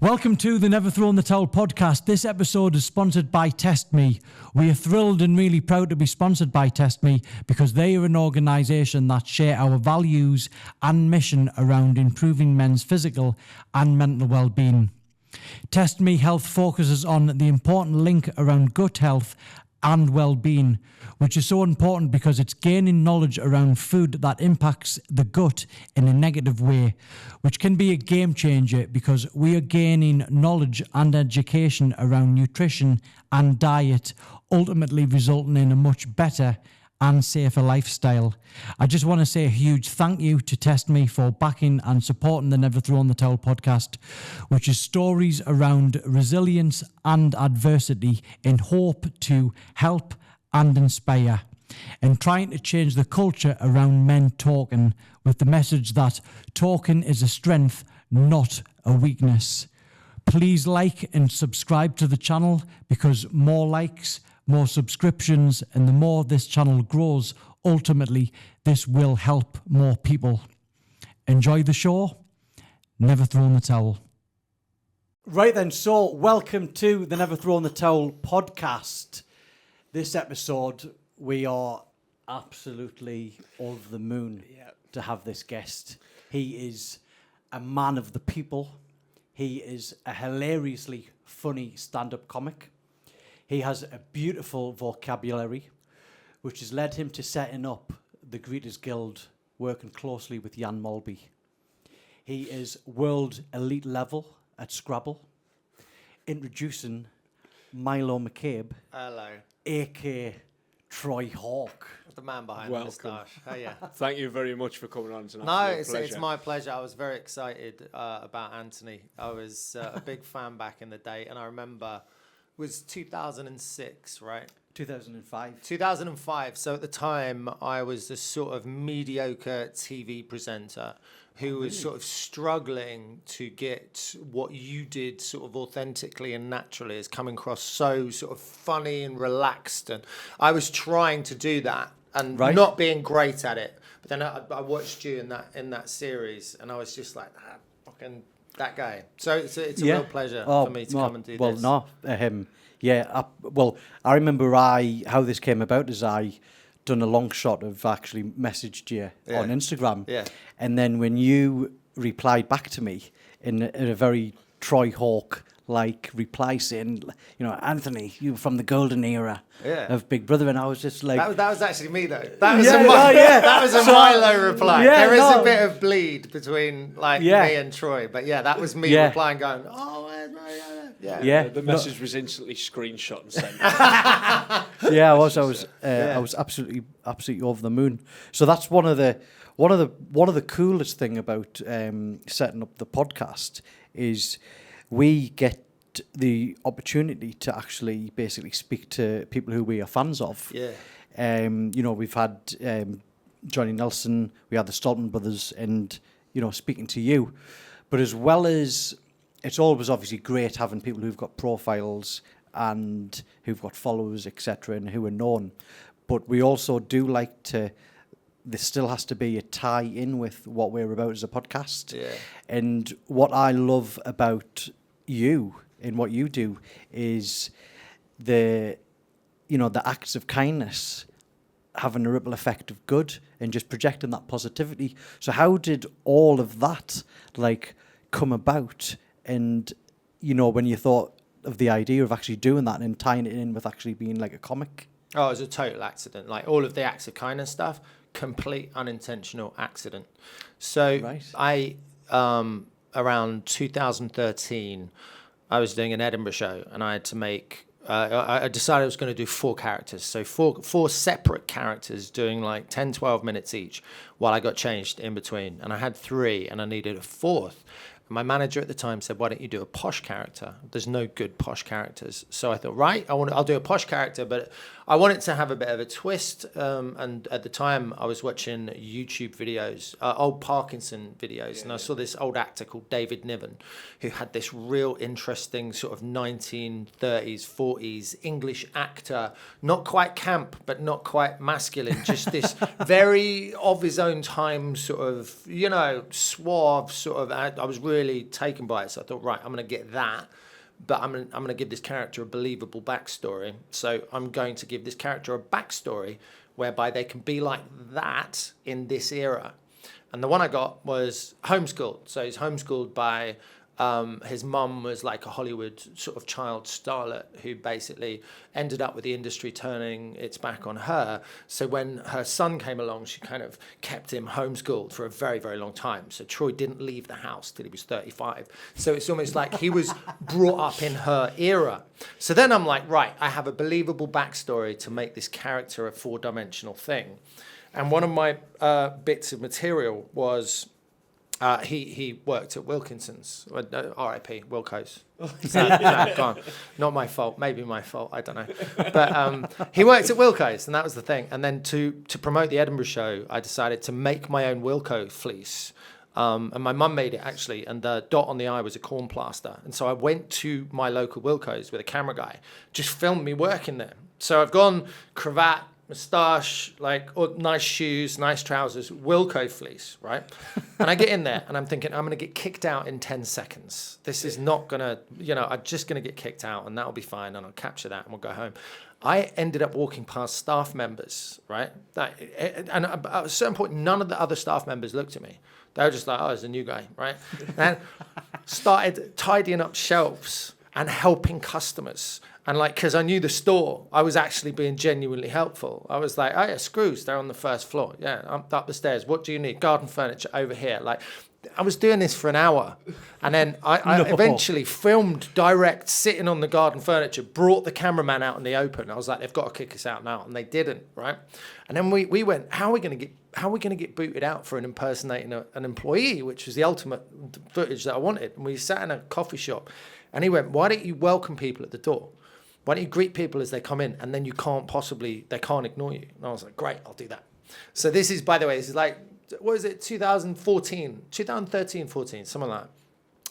Welcome to the Never Thrown the Towel podcast. This episode is sponsored by Test Me. We are thrilled and really proud to be sponsored by Test Me because they are an organisation that share our values and mission around improving men's physical and mental well-being. Test Me Health focuses on the important link around gut health and well-being, which is so important because it's gaining knowledge around food that impacts the gut in a negative way, which can be a game changer because we are gaining knowledge and education around nutrition and diet, ultimately resulting in a much better and safer lifestyle. I just want to say a huge thank you to Test Me for backing and supporting the Never Thrown the Towel podcast, which is stories around resilience and adversity in hope to help and inspire, and trying to change the culture around men talking with the message that talking is a strength, not a weakness. Please like and subscribe to the channel because more likes, more subscriptions, and the more this channel grows, ultimately, this will help more people. Enjoy the show. Never Thrown the Towel. Right then, so welcome to the Never Thrown the Towel podcast. This episode, we are absolutely over the moon to have this guest. He is a man of the people. He is a hilariously funny stand-up comic. He has a beautiful vocabulary, which has led him to setting up the Greeters Guild, working closely with Jan Molby. He is world elite level at Scrabble. Introducing Milo McCabe. Hello. A.K. Troy Hawke. The man behind the moustache. Oh, yeah. Thank you very much for coming on tonight. No, it's my pleasure. I was very excited about Anthony. I was a big fan back in the day, and I remember it was 2006, right? 2005. 2005. So at the time, I was a sort of mediocre TV presenter who was sort of struggling to get what you did sort of authentically and naturally as coming across so sort of funny and relaxed. And I was trying to do that and not being great at it. But then I watched you in that series and I was just like, fucking that guy. So it's a real pleasure for me to come and do this. Well, no, I remember how this came about is I done a long shot of actually messaged you on Instagram. Yeah. And then when you replied back to me in a very Troy Hawke-like reply saying, you know, Anthony, you were from the golden era of Big Brother. And I was just like... That was actually me, though. That was that was a Milo reply. Yeah, there is a bit of bleed between me and Troy. But that was me replying going, the message was instantly screenshot and sent. I was absolutely over the moon. So that's one of the coolest thing about setting up the podcast is we get the opportunity to actually basically speak to people who we are fans of. Yeah. We've had Johnny Nelson, we had the Stoltman brothers, and speaking to you, but as well as. It's always obviously great having people who've got profiles and who've got followers, etc., and who are known. But we also do like to, there still has to be a tie in with what we're about as a podcast. Yeah. And what I love about you and what you do is the acts of kindness having a ripple effect of good and just projecting that positivity. So how did all of that come about? And, when you thought of the idea of actually doing that and tying it in with actually being like a comic? Oh, it was a total accident. Like all of the acts of kindness stuff, complete unintentional accident. So I, around 2013, I was doing an Edinburgh show and I had to make, I decided I was going to do 4 characters. So four separate characters doing like 10, 12 minutes each while I got changed in between. And I had 3 and I needed a 4th. My manager at the time said, why don't you do a posh character? There's no good posh characters. So I thought, I'll do a posh character, but I wanted to have a bit of a twist. And at the time, I was watching YouTube videos, old Parkinson videos. And I saw this old actor called David Niven, who had this real interesting sort of 1930s, 40s English actor, not quite camp, but not quite masculine. Just this very of his own time sort of, suave sort of, I was really really taken by it. So I thought, right, I'm going to get that, but I'm going to give this character a believable backstory. So I'm going to give this character a backstory whereby they can be like that in this era. And the one I got was homeschooled. So he's homeschooled by his mum was like a Hollywood sort of child starlet who basically ended up with the industry turning its back on her. So when her son came along, she kind of kept him homeschooled for a very, very long time. So Troy didn't leave the house till he was 35. So it's almost like he was brought up in her era. So then I'm like, right, I have a believable backstory to make this character a four-dimensional thing. And one of my bits of material was he worked at Wilkinson's, R.I.P. Wilco's. Gone. Not my fault, maybe my fault, I don't know. But he worked at Wilco's, and that was the thing. And then to promote the Edinburgh show, I decided to make my own Wilko fleece. And my mum made it, actually, and the dot on the eye was a corn plaster. And so I went to my local Wilco's with a camera guy, just filmed me working there. So I've gone cravat, moustache, like nice shoes, nice trousers, Wilko fleece, right? And I get in there and I'm thinking, I'm going to get kicked out in 10 seconds. This is not going to, I'm just going to get kicked out and that'll be fine and I'll capture that and we'll go home. I ended up walking past staff members, right? And at a certain point, none of the other staff members looked at me. They were just like, oh, there's a new guy, right? And started tidying up shelves and helping customers. And because I knew the store, I was actually being genuinely helpful. I was like, oh yeah, screws, they're on the first floor. Yeah, I'm up the stairs. What do you need? Garden furniture over here. I was doing this for an hour. And then I eventually filmed direct sitting on the garden furniture, brought the cameraman out in the open. I was like, they've got to kick us out now. And they didn't, right? And then we went, how are we going to get booted out for impersonating an employee, which was the ultimate footage that I wanted. And we sat in a coffee shop and he went, why don't you welcome people at the door? Why don't you greet people as they come in and then they can't ignore you? And I was like, great, I'll do that. So this is, by the way, this is what is it, 2013, 14, something like that.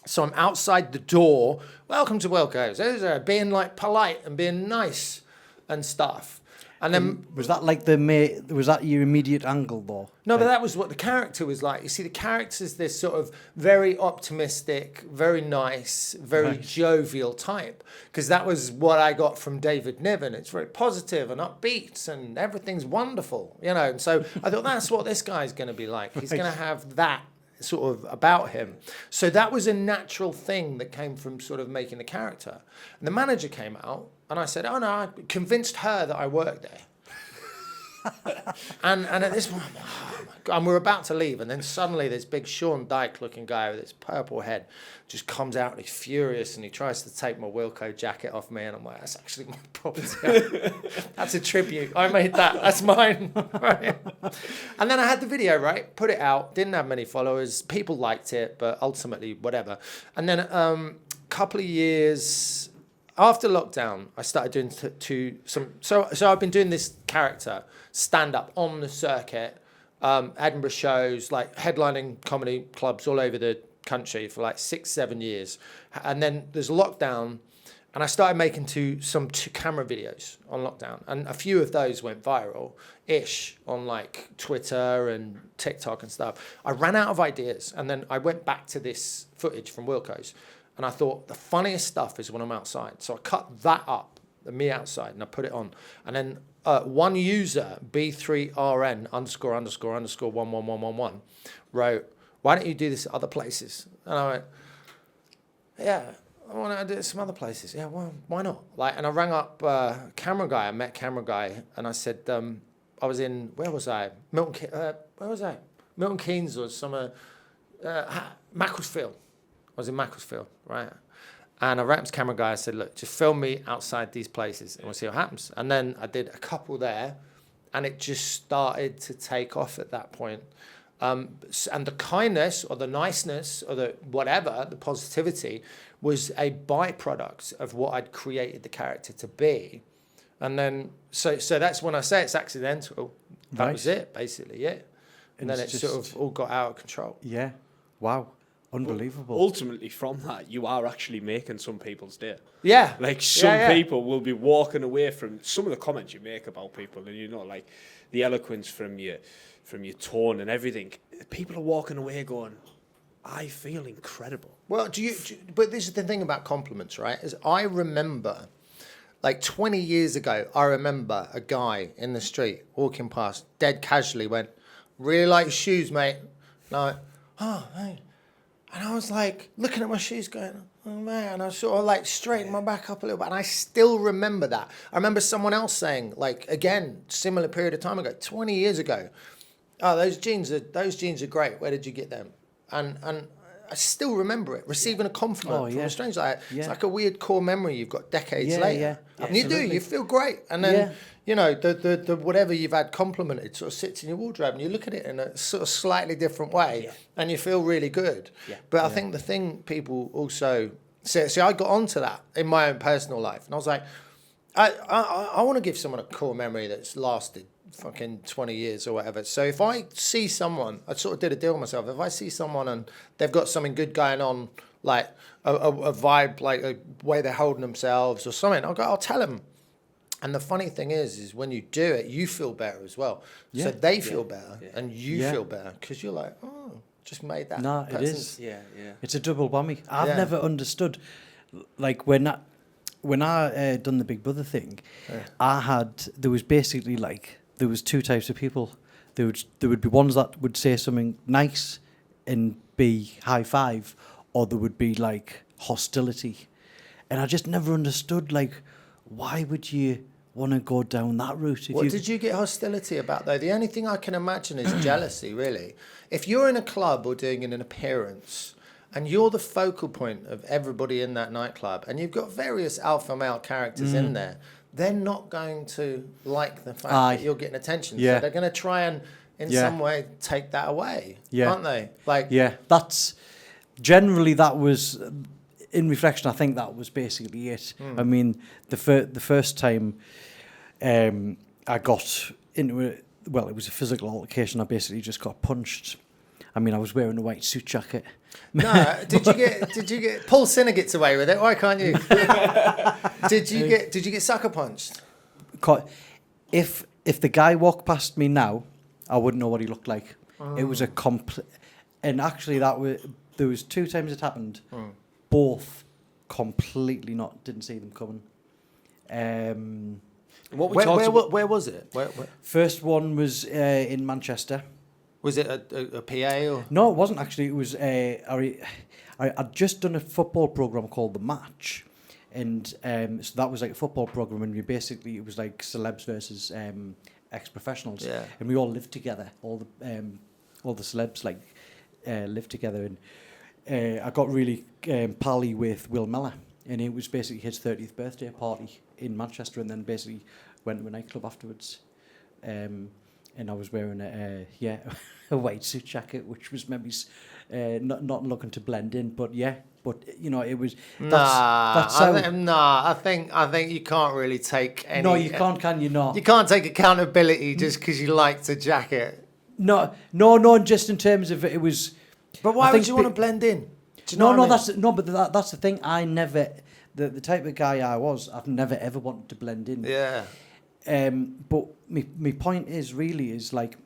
So I'm outside the door, welcome to Wilco's, being polite and being nice and stuff. And then was that was that your immediate angle though? No, but that was what the character was like. You see, the character's this sort of very optimistic, very nice, very jovial type. Because that was what I got from David Niven. It's very positive and upbeat and everything's wonderful, And so I thought that's what this guy's going to be like. He's going to have that sort of about him. So that was a natural thing that came from sort of making the character. And the manager came out and I said, oh no, I convinced her that I worked there. and at this point, oh my God, and we're about to leave. And then suddenly this big Sean Dyke looking guy with this purple head just comes out and he's furious and he tries to take my Wilko jacket off me. And I'm like, that's actually my property. That's a tribute. I made that. That's mine. Right? And then I had the video, right? Put it out. Didn't have many followers. People liked it, but ultimately, whatever. And then a couple of years after lockdown, I started doing So I've been doing this character stand up on the circuit, Edinburgh shows, headlining comedy clubs all over the country for 6-7 years. And then there's lockdown, and I started making some two camera videos on lockdown, and a few of those went viral-ish on Twitter and TikTok and stuff. I ran out of ideas, and then I went back to this footage from Wilco's. And I thought the funniest stuff is when I'm outside. So I cut that up, me outside, and I put it on. And then one user, B3RN___1111, wrote, why don't you do this at other places? And I went, yeah, I want to do it at some other places. Yeah, well, why not? And I rang up camera guy. I met camera guy, and I said, I was in, where was I? Milton Keynes or some, Macclesfield. I was in Macclesfield, right? And I rang up this camera guy. I said, look, just film me outside these places and we'll see what happens. And then I did a couple there and it just started to take off at that point. And the kindness or the niceness or the whatever, the positivity was a byproduct of what I'd created the character to be. And then, so that's when I say it's accidental. That was it, basically, yeah. And then it sort of all got out of control. Yeah. Wow. Unbelievable. Well, ultimately, from that, you are actually making some people's day. Yeah. Some people will be walking away from some of the comments you make about people, and the eloquence from your tone and everything. People are walking away going, I feel incredible. Well, but this is the thing about compliments, right? Is I remember, like 20 years ago, I remember a guy in the street walking past, dead casually, went, "Really like your shoes, mate." And I went, "Oh, hey." And I was like, looking at my shoes going, "Oh, man." And I sort of like straightened my back up a little bit. And I still remember that. I remember someone else saying, like, again, similar period of time ago, 20 years ago, "Oh, those jeans are great. Where did you get them?" And I still remember it, receiving a compliment from a stranger. Like, it's like a weird core memory you've got decades later. And you feel great. And then, you know, the whatever you've had complimented sort of sits in your wardrobe and you look at it in a sort of slightly different way and you feel really good. But I think the thing people also see, I got onto that in my own personal life. And I was like, I want to give someone a core memory that's lasted fucking 20 years or whatever. So if I see someone, I sort of did a deal with myself. If I see someone and they've got something good going on, like a vibe, like a way they're holding themselves or something, I'll tell them. And the funny thing is when you do it, you feel better as well. So they feel better and you feel better because you're like, oh, just made that. No, it is. Yeah. It's a double whammy. I've never understood, like when I done the Big Brother thing, there was basically like, there was two types of people. There would be ones that would say something nice and be high five, or there would be like hostility. And I just never understood, like, why would you want to go down that route? What did you get hostility about, though? The only thing I can imagine is jealousy, really. If you're in a club or doing an appearance and you're the focal point of everybody in that nightclub and you've got various alpha male characters in there, they're not going to like the fact that you're getting attention. So they're going to try and, in some way, take that away, aren't they? Like, that's generally, that was, in reflection, I think that was basically it. I mean, the first time I got into it was a physical altercation. I basically just got punched. I mean, I was wearing a white suit jacket. No, did you get Paul Sinner gets away with it? Why can't you? Did you get sucker punched? If the guy walked past me now, I wouldn't know what he looked like. It was a complete, and actually there was 2 times it happened. Both completely didn't see them coming. Where was it? Where? First one was in Manchester. Was it a PA or? No, it wasn't actually. It was I'd just done a football program called The Match, and so that was like a football program, and it was like celebs versus ex-professionals, and we all lived together. All the celebs lived together, and I got really pally with Will Mellor, and it was basically his 30th birthday party in Manchester, and then basically went to a nightclub afterwards. And I was wearing a white suit jacket, which was maybe not looking to blend in, but you know, it was. I think you can't really take any. No, you can't. Can you not? You can't take accountability just because you liked a jacket. No. Just in terms of it was. But why would you want to blend in? But that's the thing. I never, the type of guy I was, I've never ever wanted to blend in. Yeah. But my point is like,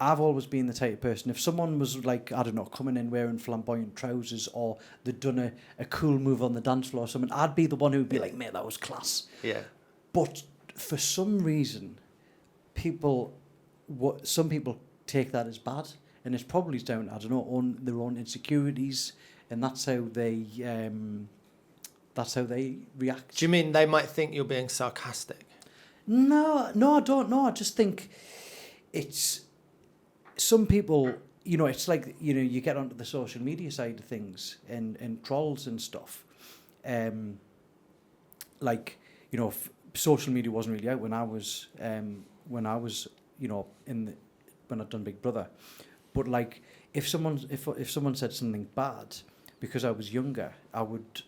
I've always been the type of person, if someone was like, I don't know, coming in wearing flamboyant trousers, or they'd done a cool move on the dance floor or something, I'd be the one who would be like, mate, that was class. Yeah. But for some reason, some people take that as bad, and it's probably down, I don't know, their own insecurities, and that's how they react. Do you mean they might think you're being sarcastic? No, I don't know. I just think it's some people, you know, it's like, you know, you get onto the social media side of things and trolls and stuff. Like, you know, social media wasn't really out when I was, you know, when I'd done Big Brother. But like, if someone said something bad because I was younger, I would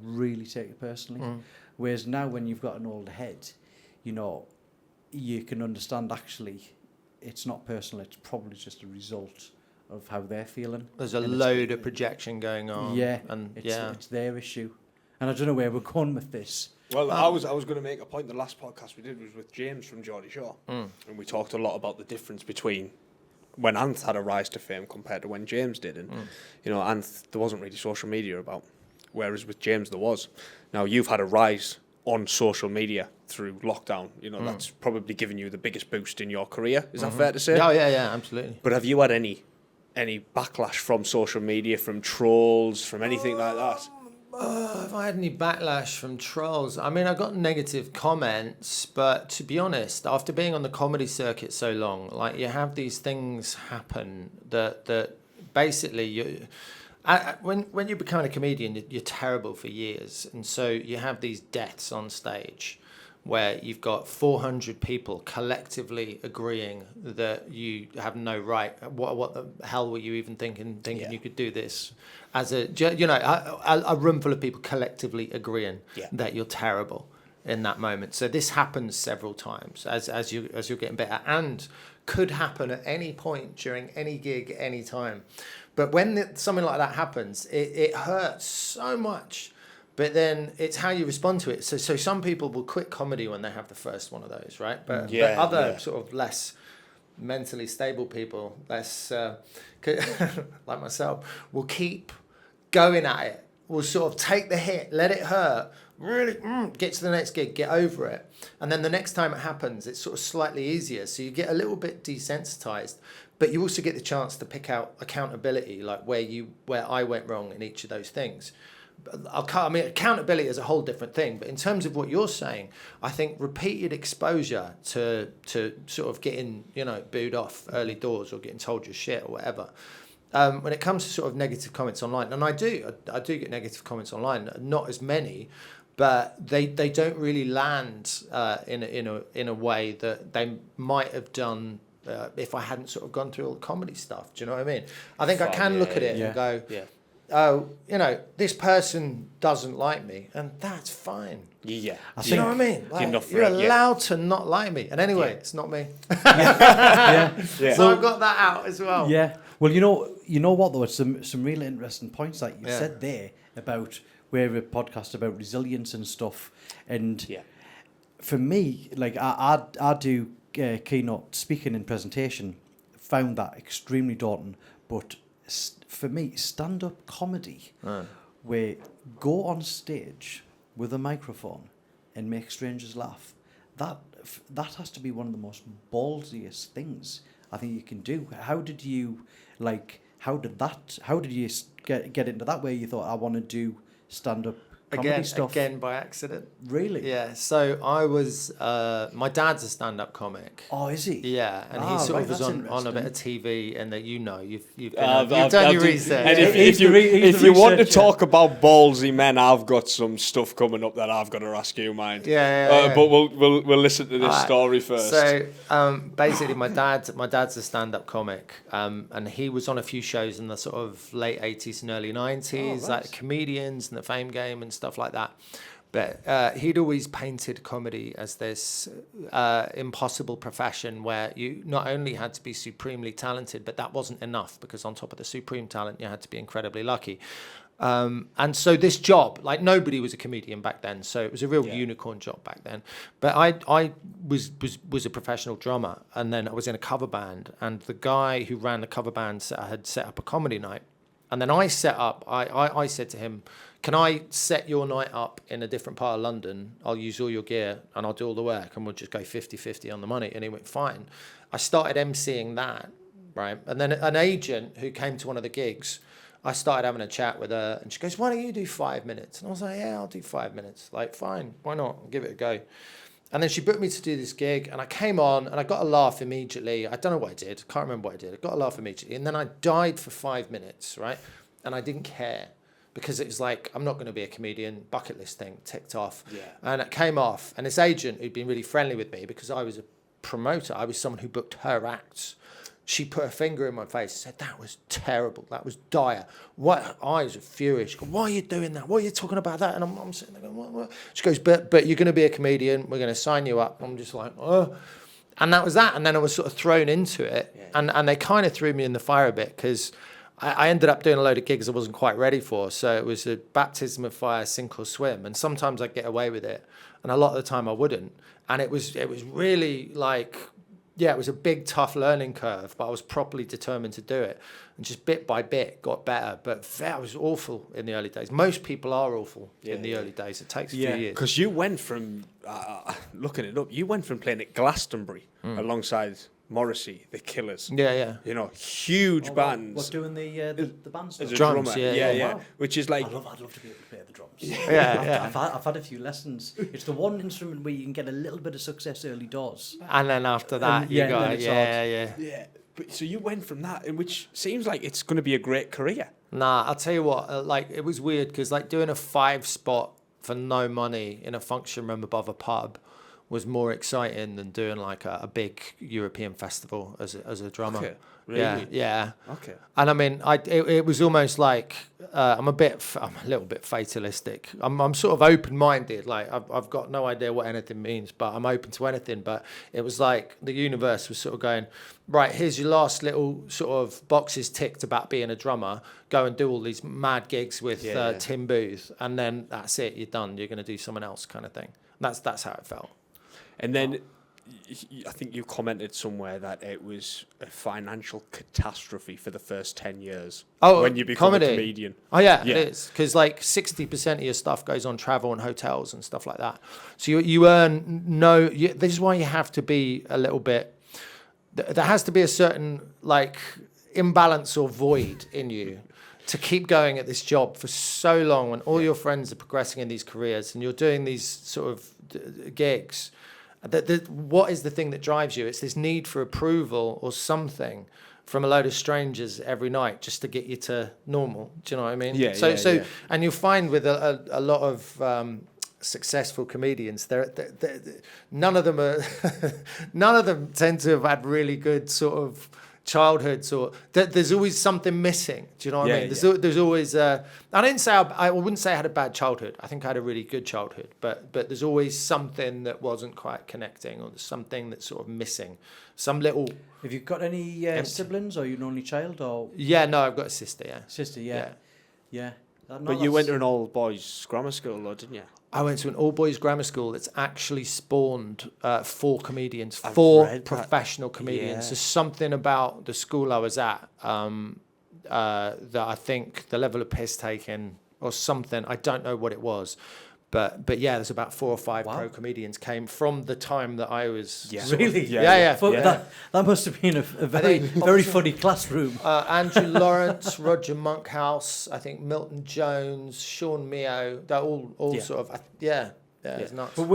really take it personally. Whereas now, when you've got an older head, you know, you can understand actually it's not personal, it's probably just a result of how they're feeling. There's a load of projection going on. Yeah, and it's their issue. And I don't know where we're going with this. Well, I was going to make a point. The last podcast we did was with James from Geordie Shore, and we talked a lot about the difference between when Anth had a rise to fame compared to when James did. And, Anth, there wasn't really social media about, whereas with James there was. Now, you've had a rise on social media through lockdown. That's probably given you the biggest boost in your career. Is that fair to say? Oh, yeah, absolutely. But have you had any backlash from social media, from trolls, from anything like that? Have I had any backlash from trolls? I mean, I got negative comments, but to be honest, after being on the comedy circuit so long, like, you have these things happen that basically when you're becoming a comedian, you're terrible for years, and so you have these deaths on stage where you've got 400 people collectively agreeing that you have no right. What the hell were you even thinking you could do this? As a room full of people collectively agreeing that you're terrible in that moment. So this happens several times as you're getting better, and could happen at any point during any gig, any time. But when something like that happens, it hurts so much. But then it's how you respond to it. So some people will quit comedy when they have the first one of those, right? But other sort of less mentally stable people, less like myself, will keep going at it. Will sort of take the hit, let it hurt, really get to the next gig, get over it. And then the next time it happens, it's sort of slightly easier. So you get a little bit desensitized. But you also get the chance to pick out accountability, like where I went wrong in each of those things. Accountability is a whole different thing. But in terms of what you're saying, I think repeated exposure to sort of getting, booed off early doors or getting told you're shit or whatever. When it comes to sort of negative comments online, and I do get negative comments online, not as many, but they don't really land in a way that they might have done if I hadn't sort of gone through all the comedy stuff. Do you know what I mean? I think I can look at it and go, oh, this person doesn't like me, and that's fine. Yeah. You know what I mean? Like, you're allowed to not like me. And anyway, it's not me. So I've got that out as well. Yeah. Well, you know what, though? It's some really interesting points that you said there about we're a podcast about resilience and stuff. And for me, like, I do keynote speaking and presentation, found that extremely daunting. But for me, stand-up comedy, where go on stage with a microphone and make strangers laugh, that has to be one of the most ballsiest things I think you can do. How did you get into that way? You thought, I want to do stand-up comedy stuff? Again by accident. Really? Yeah. So I was, my dad's a stand-up comic. Oh, is he? Yeah, and he sort of was on a bit of TV, and that you've done your research. And if you want to talk about ballsy men, I've got some stuff coming up that I've got to ask you, mind. Yeah. But we'll listen to this story first. So basically, my dad's a stand-up comic, and he was on a few shows in the sort of late 80s and early 90s, like Comedians and the Fame Game and stuff like that. But he'd always painted comedy as this impossible profession where you not only had to be supremely talented, but that wasn't enough, because on top of the supreme talent, you had to be incredibly lucky. And so this job, like, nobody was a comedian back then, so it was a real unicorn job back then. But I was a professional drummer, and then I was in a cover band, and the guy who ran the cover band had set up a comedy night. And then I said to him, can I set your night up in a different part of London? I'll use all your gear and I'll do all the work, and we'll just go 50-50 on the money. And he went, fine. I started emceeing that, right? And then an agent who came to one of the gigs, I started having a chat with her, and she goes, why don't you do 5 minutes? And I was like, yeah, I'll do 5 minutes. Like, fine, why not? I'll give it a go. And then she booked me to do this gig, and I came on, and I got a laugh immediately. I don't know what I did. Can't remember what I did. I got a laugh immediately. And then I died for 5 minutes, right? And I didn't care, because it was like, I'm not going to be a comedian, bucket list thing, ticked off. Yeah. And it came off. And this agent, who'd been really friendly with me, because I was a promoter, I was someone who booked her acts, she put her finger in my face and said, that was terrible. That was dire. What? Eyes are furious. She goes, why are you doing that? What are you talking about that? And I'm sitting there going, what? She goes, but you're going to be a comedian. We're going to sign you up. I'm just like, oh. And that was that. And then I was sort of thrown into it. Yeah. And they kind of threw me in the fire a bit, because I ended up doing a load of gigs I wasn't quite ready for. So it was a baptism of fire, sink or swim. And sometimes I'd get away with it, and a lot of the time I wouldn't. And it was really like yeah, it was a big, tough learning curve, but I was properly determined to do it. And just bit by bit got better. But that was awful in the early days. Most people are awful in the early days. It takes a few years. Because you went from, looking it up, you went from playing at Glastonbury alongside Morrissey, the Killers. Yeah. You know, huge bands. What's doing the band stuff? As a Drums, drummer. yeah. Wow. Which is like... I'd love to be able to play the drums. Yeah. I've had a few lessons. It's the one instrument where you can get a little bit of success early doors. And then after that, you got it. Yeah. But so you went from that, which seems like it's going to be a great career. Nah, I'll tell you what, like, it was weird because, like, doing a 5-spot for no money in a function room above a pub was more exciting than doing, like, a big European festival as a drummer. Okay. Really? Yeah. Okay. And I mean, it was almost like I'm a little bit fatalistic. I'm sort of open-minded. Like I've got no idea what anything means, but I'm open to anything. But it was like the universe was sort of going, right, here's your last little sort of boxes ticked about being a drummer. Go and do all these mad gigs with Tim Booth, and then that's it. You're done. You're going to do someone else, kind of thing. That's how it felt. And then I think you commented somewhere that it was a financial catastrophe for the first 10 years when you become a comedian. Oh, yeah. It is. Because, like, 60% of your stuff goes on travel and hotels and stuff like that. So you earn this is why you have to be a little bit... There has to be a certain, like, imbalance or void in you to keep going at this job for so long when all your friends are progressing in these careers and you're doing these sort of gigs... What is the thing that drives you? It's this need for approval or something from a load of strangers every night just to get you to normal. Do you know what I mean? So, and you'll find with a lot of successful comedians, none of them tend to have had really good sort of childhoods, or there's always something missing. Do you know what I mean? There's always I wouldn't say I had a bad childhood. I think I had a really good childhood, but there's always something that wasn't quite connecting, or there's something that's sort of missing. Some little... Have you got any siblings, or are you an only child, or... Yeah, no, I've got a sister, yeah. Sister, yeah. But you went to an all-boys grammar school, though, didn't you? I went to an all-boys grammar school that's actually spawned 4 comedians, 4 professional comedians. There's something about the school I was at that I think the level of piss taking or something, I don't know what it was. But yeah, there's about 4 or 5 pro comedians came from the time that I was... Really? Yeah. That must have been a very funny classroom. Andrew Lawrence, Roger Monkhouse, I think Milton Jones, Sean Mio, they're all sort of... It's nuts. But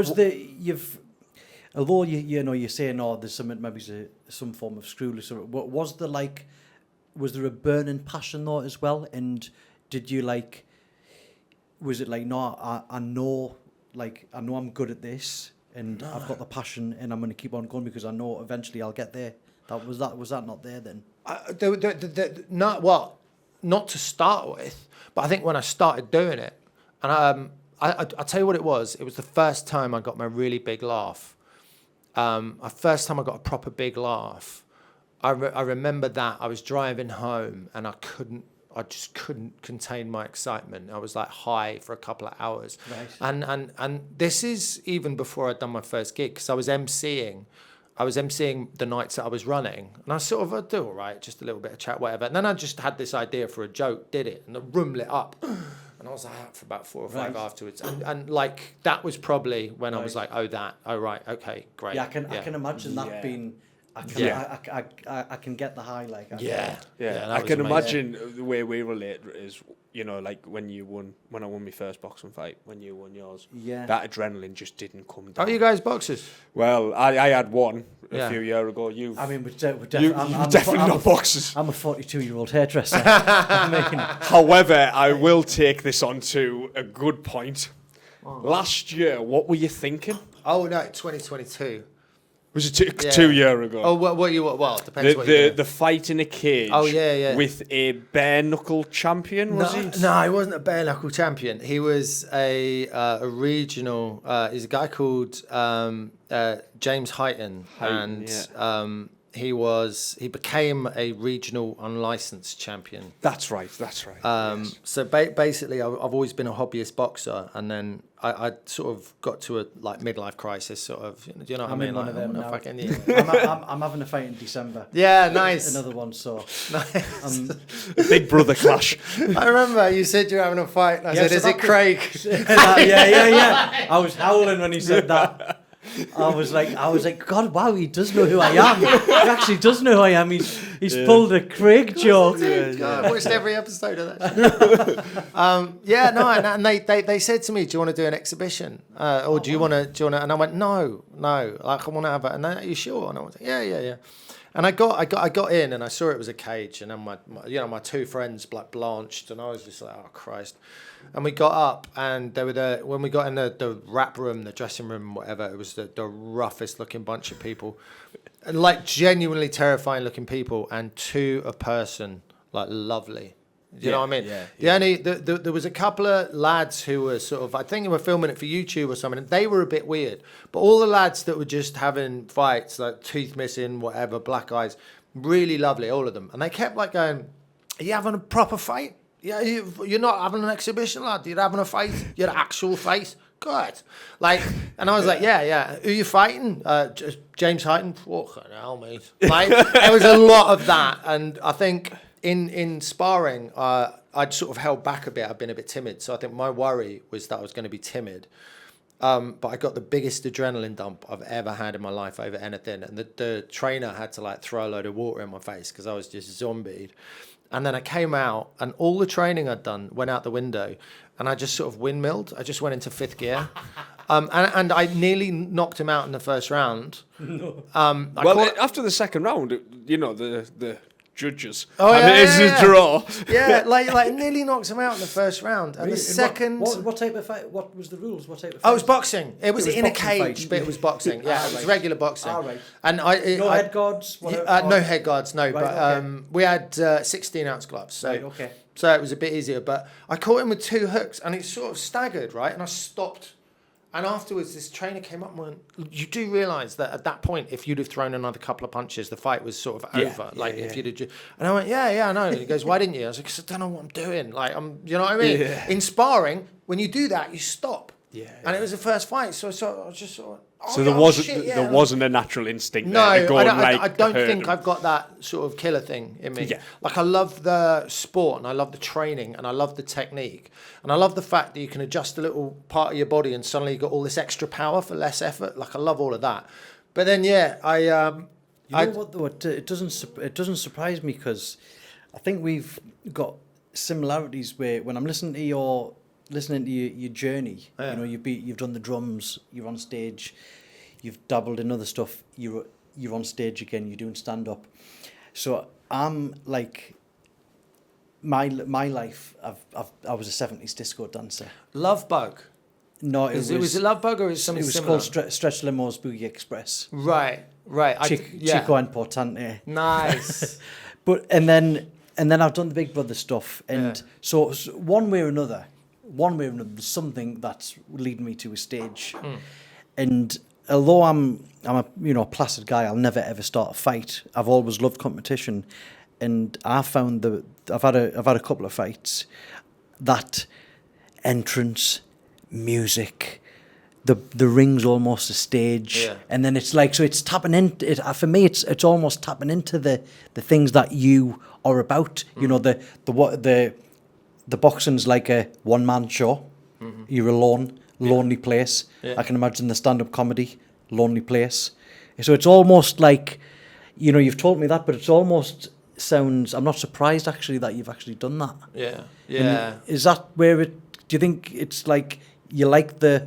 although you're saying, there's some form of screwless, was there a burning passion though as well? And did you was it like, no, I know I'm good at this, and I've got the passion, and I'm going to keep on going because I know eventually I'll get there? Was that not there then? Not to start with, but I think when I started doing it, and I'll tell you what it was. It was the first time I got my really big laugh. First time I got a proper big laugh. I remember that I was driving home and I just couldn't contain my excitement. I was like high for a couple of hours. Right. And this is even before I'd done my first gig, because I was emceeing the nights that I was running. And I'd do all right, just a little bit of chat, whatever. And then I just had this idea for a joke, did it, and the room lit up. And I was like for about 4 or 5 afterwards. And like, that was probably when I was like, right, okay, great. Yeah, I can imagine that being... I can get the high, like... I can imagine the way we relate is, like when I won my first boxing fight, when you won yours, that adrenaline just didn't come down. Are you guys boxers? Well, I had one a few years ago. I'm definitely not boxers. I'm a 42-year-old hairdresser. However, I will take this on to a good point. Last year, what were you thinking? Oh, no, 2022. Was it 2 years ago? Oh, well, depends what you do. The fight in a cage. Oh, yeah. With a bare knuckle champion, was he? No, he wasn't a bare knuckle champion. He was a regional. He's a guy called James Heighton, and he became a regional unlicensed champion. That's right. Yes. So basically, I've always been a hobbyist boxer, and then I sort of got to a midlife crisis, sort of. Do you know what I mean? I'm in one of them now. I'm having a fight in December. Yeah, nice. Another one, so nice. Big brother clash. I remember you said you're having a fight. And I said, "Is it Craig?" yeah. I was howling when he said that. I was like, God, wow, he does know who I am. He actually does know who I am. He's pulled a Craig joke. God, I watched every episode of that. And they said to me, "Do you want to do an exhibition, or do you want to?" And I went, "No, like I want to have it." And are you sure? And I was like, "Yeah." And I got in, and I saw it was a cage, and then my two friends like blanched, and I was just like, "Oh Christ!" And we got up, and they were when we got in the wrap room, the dressing room, whatever. It was the roughest looking bunch of people, and like genuinely terrifying looking people, and to a person, like lovely. Do you know what I mean? There was a couple of lads who were sort of, I think they were filming it for YouTube or something, and they were a bit weird. But all the lads that were just having fights, like teeth missing, whatever, black eyes, really lovely, all of them. And they kept like going, "Are you having a proper fight? Yeah, you're not having an exhibition, lad. You're having a fight. You're an actual fight. Good." Like, and I was like, yeah. Who you fighting? Just James Hyton. Fucking hell, mate. Like, there was a lot of that, and I think. In sparring, I'd sort of held back a bit. I'd been a bit timid. So I think my worry was that I was going to be timid. But I got the biggest adrenaline dump I've ever had in my life over anything. And the trainer had to like throw a load of water in my face because I was just zombied. And then I came out, and all the training I'd done went out the window. And I just sort of windmilled. I just went into fifth gear. And I nearly knocked him out in the first round. No. After the second round, the judges. It's a draw. Yeah, like nearly knocked him out in the first round. And the second... What type of fight? What was the rules? What type of fight? Oh, it was boxing. It was in a cage, but it was boxing. Yeah, it was regular boxing. Right. And no head guards? No head guards, no. Right, but okay. We had 16-ounce gloves. So, so it was a bit easier. But I caught him with two hooks, and he sort of staggered, right? And I stopped. And afterwards, this trainer came up and went, "You do realise that at that point, if you'd have thrown another couple of punches, the fight was sort of over. If you'd have..." And I went, yeah, I know. And he goes, "Why didn't you?" I was like, "'Cause I don't know what I'm doing. Like, you know what I mean? Yeah. In sparring, when you do that, you stop. And it was the first fight, so I was just sort of... there wasn't a natural instinct there to go I don't think I've got that sort of killer thing in me. Yeah. Like, I love the sport, and I love the training, and I love the technique, and I love the fact that you can adjust a little part of your body and suddenly you got all this extra power for less effort. Like, I love all of that. But then, it doesn't surprise me, because I think we've got similarities where when I'm listening to your journey, you've done the drums, you're on stage, you've dabbled in other stuff, you're on stage again, you're doing stand up. So I'm like, my life, I was a 70s disco dancer. Love Bug. No, was it Love Bug, or was something similar? It was called Stretch Limo's Boogie Express. Right. Chico Importante. Nice. And then I've done the Big Brother stuff, and so one way or another, there's something that's leading me to a stage. And although I'm a placid guy, I'll never ever start a fight. I've always loved competition, and I found I've had a couple of fights. That entrance, music, the ring's almost a stage, and then it's like, so it's tapping into it. For me, it's almost tapping into the things that you are about. You know, the boxing's like a one-man show. Mm-hmm. You're alone, lonely place. Yeah. I can imagine the stand-up comedy, lonely place. So it's almost like, you've told me that, but it's almost sounds... I'm not surprised, actually, that you've actually done that. Yeah. And is that where do you think it's like, you like the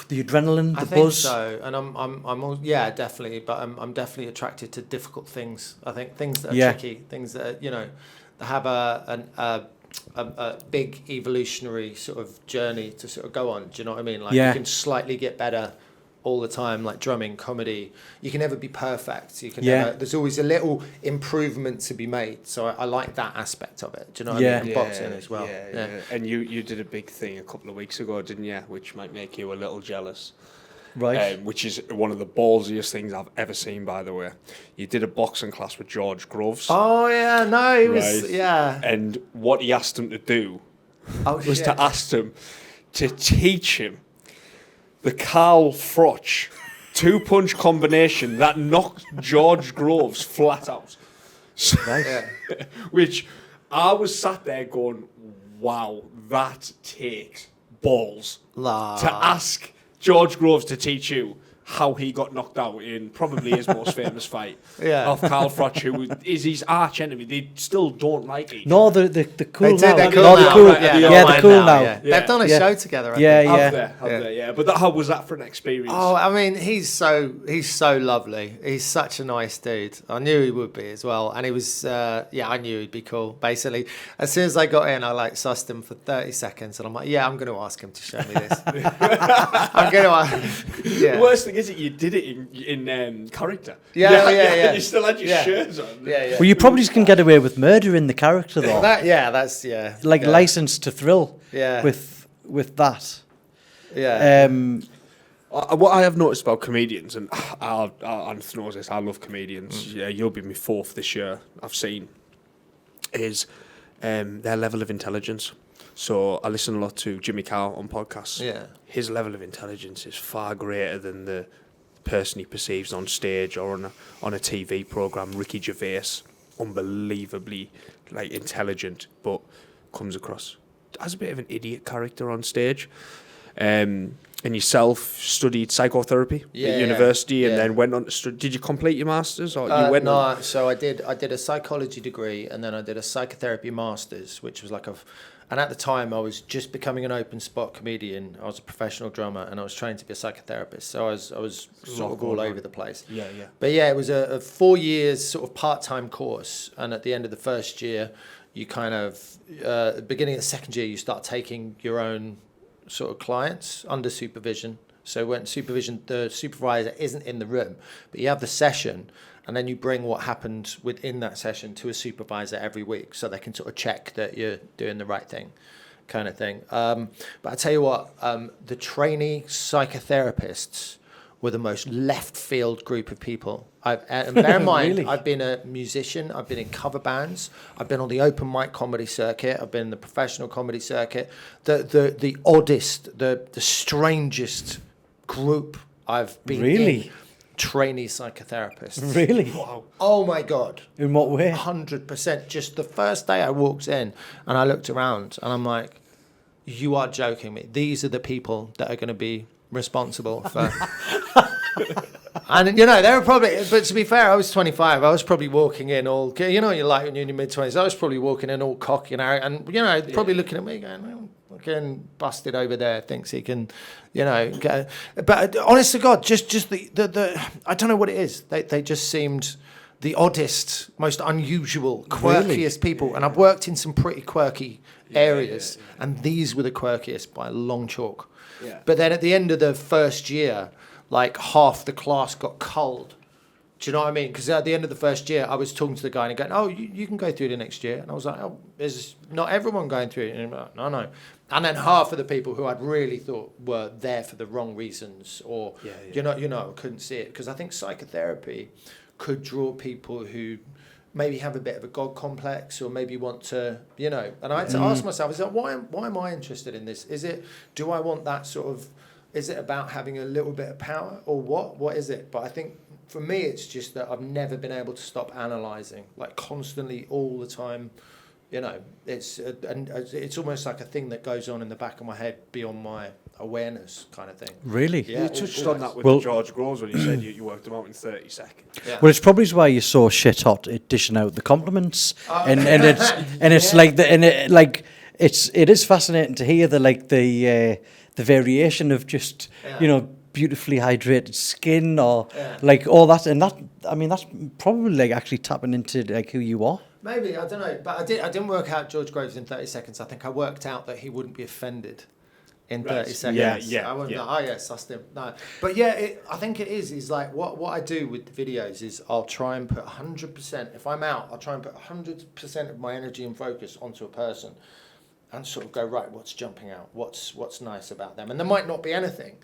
adrenaline, the buzz? I think so, and I'm definitely, but I'm definitely attracted to difficult things. I think things that are tricky, things that are, that have a big evolutionary sort of journey to sort of go on. Do you know what I mean? Like, you can slightly get better all the time, like drumming, comedy. You can never be perfect. You can never, there's always a little improvement to be made. So I like that aspect of it. Do you know what I mean? And boxing as well. Yeah. And you did a big thing a couple of weeks ago, didn't you? Which might make you a little jealous. Right. which is one of the ballsiest things I've ever seen, by the way. You did a boxing class with George Groves. Oh yeah, no, he was Right. yeah. And what he asked him to do was shit. to ask him to teach him the Carl Froch 2-punch combination that knocked George Groves flat out. So, which I was sat there going, wow, that takes balls to ask George Groves to teach you how he got knocked out in probably his most famous fight of Carl Froch, who is his arch enemy. They still don't like each other. No, they're cool now. They're No, they're cool. They're cool now. Yeah. They've done a show together. I think. Have they? But how was that for an experience? Oh, I mean, he's so lovely. He's such a nice dude. I knew he would be as well, and he was. I knew he'd be cool. Basically, as soon as I got in, I sussed him for 30 seconds, and I'm like, yeah, I'm going to ask him to show me this. I'm going to ask. Yeah. The worst thing is that you did it in character. Yeah. You still had your shirts on. Yeah. Well, you probably just can get away with murdering the character though. That's License to Thrill. Yeah. With that. Yeah. What I have noticed about comedians, and Anthony knows this, I love comedians. Yeah, you'll be my fourth this year. I've seen is their level of intelligence. So I listen a lot to Jimmy Carr on podcasts. Yeah. His level of intelligence is far greater than the person he perceives on stage or on a TV program. Ricky Gervais, unbelievably intelligent, but comes across as a bit of an idiot character on stage. And yourself studied psychotherapy at university, and then went on to study. Did you complete your masters, or you went? No, so I did a psychology degree, and then I did a psychotherapy masters, which was and at the time I was just becoming an open spot comedian. I was a professional drummer, and I was trained to be a psychotherapist. So I was sort of all over the place. Yeah. But yeah, it was a 4 years sort of part-time course, and at the end of the first year, you kind of at the beginning of the second year, you start taking your own sort of clients under supervision. So when the supervisor isn't in the room, but you have the session, and then you bring what happened within that session to a supervisor every week, so they can sort of check that you're doing the right thing, kind of thing. But I tell you what, the trainee psychotherapists were the most left field group of people. And bear in mind, Really? I've been a musician, I've been in cover bands, I've been on the open mic comedy circuit, I've been in the professional comedy circuit. The oddest, the strangest group I've been in. Trainee psychotherapists. Really? Wow. Oh my God. In what way? 100%. Just the first day I walked in and I looked around and I'm like, you are joking me. These are the people that are going to be responsible for... And, they were probably... But to be fair, I was 25. I was probably walking in all... you're like when you're in your mid-20s. I was probably walking in all cocky and arrogant. And, probably looking at me going... Oh, fucking busted over there, thinks he can, get... But honest to God, just the I don't know what it is. They just seemed the oddest, most unusual, quirkiest people. And I've worked in some pretty quirky areas, and these were the quirkiest by a long chalk. Yeah. But then at the end of the first year, half the class got culled. Do you know what I mean? Because at the end of the first year, I was talking to the guy and he going, oh, you can go through the next year. And I was like, oh, is not everyone going through it? And I'm like, no. And then half of the people who I'd really thought were there for the wrong reasons, or, couldn't see it. Because I think psychotherapy could draw people who maybe have a bit of a God complex, or maybe want to, and I had to ask myself, why am I interested in this? Do I want that sort of, is it about having a little bit of power, or what is it? But I think for me, it's just that I've never been able to stop analysing, constantly, all the time. It's almost like a thing that goes on in the back of my head beyond my awareness, kind of thing. Really? Yeah, you touched on that with George Groves when you said you worked him out in 30 seconds. Yeah. Well, it's probably why you're so shit hot at dishing out the compliments, and it's it is fascinating to hear the variation of just beautifully hydrated skin, or all that, and that's probably actually tapping into who you are. Maybe, I don't know, but I didn't work out George Groves in 30 seconds. I think I worked out that he wouldn't be offended in 30 seconds. Yeah. I wouldn't go, oh yes, I still no. But yeah, I think it is like what I do with the videos is I'll try and put 100%. If I'm out, I'll try and put 100% of my energy and focus onto a person, and sort of go, right, what's jumping out? What's nice about them? And there might not be anything.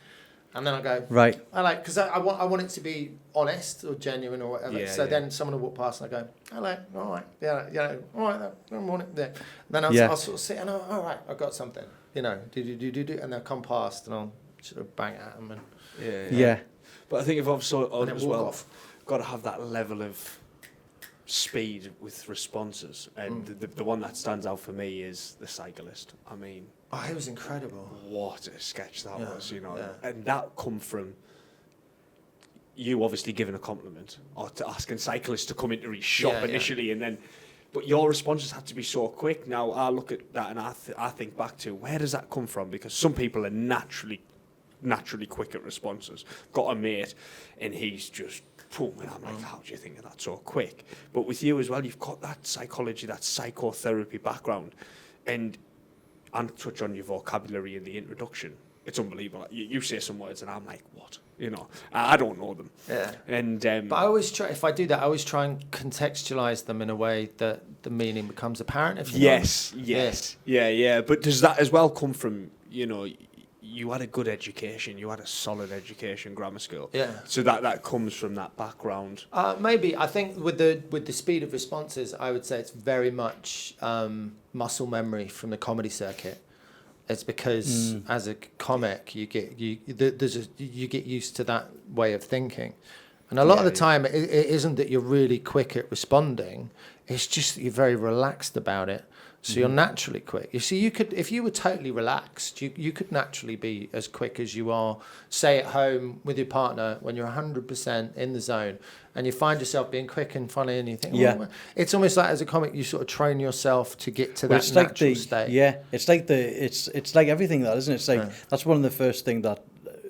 And then I go, Right. I like, because I want it to be honest or genuine or whatever. Yeah, so yeah. then someone will walk past and I go, hello, all right, yeah, all right, good morning. Yeah. Then I'll sort of sit and I'll, all right, I've got something, do, and they'll come past and I'll sort of bang at them. And Yeah. But I think you've also And then as walk well off. got to have that level of speed with responses, and the one that stands out for me is the cyclist. I mean, it was incredible. what a sketch that was, yeah. and that come from you obviously giving a compliment or to asking cyclists to come into his shop initially, and then. But your responses had to be so quick. Now I look at that and I think back to where does that come from? Because some people are naturally quick at responses. Got a mate, and he's just boom, and I'm like, how do you think of that so quick? But with you as well, you've got that psychology, that psychotherapy background, and touch on your vocabulary in the introduction. It's unbelievable. You say some words, and I'm like, what? I don't know them. Yeah. And but I always try. If I do that, I always try and contextualize them in a way that the meaning becomes apparent. If you yeah. But does that as well come from you had a good education, you had a solid education, grammar school. Yeah. So that comes from that background. Maybe I think with the speed of responses, I would say it's very much muscle memory from the comedy circuit. It's because as a comic, you get used to that way of thinking, and a lot of the time it isn't that you're really quick at responding. It's just that you're very relaxed about it. So you're naturally quick. You see, if you were totally relaxed, you could naturally be as quick as you are, say, at home with your partner when you're 100% in the zone, and you find yourself being quick and funny, and you think, it's almost like as a comic, you sort of train yourself to get to that natural state. Yeah, it's like everything that, isn't it? It's like that's one of the first things that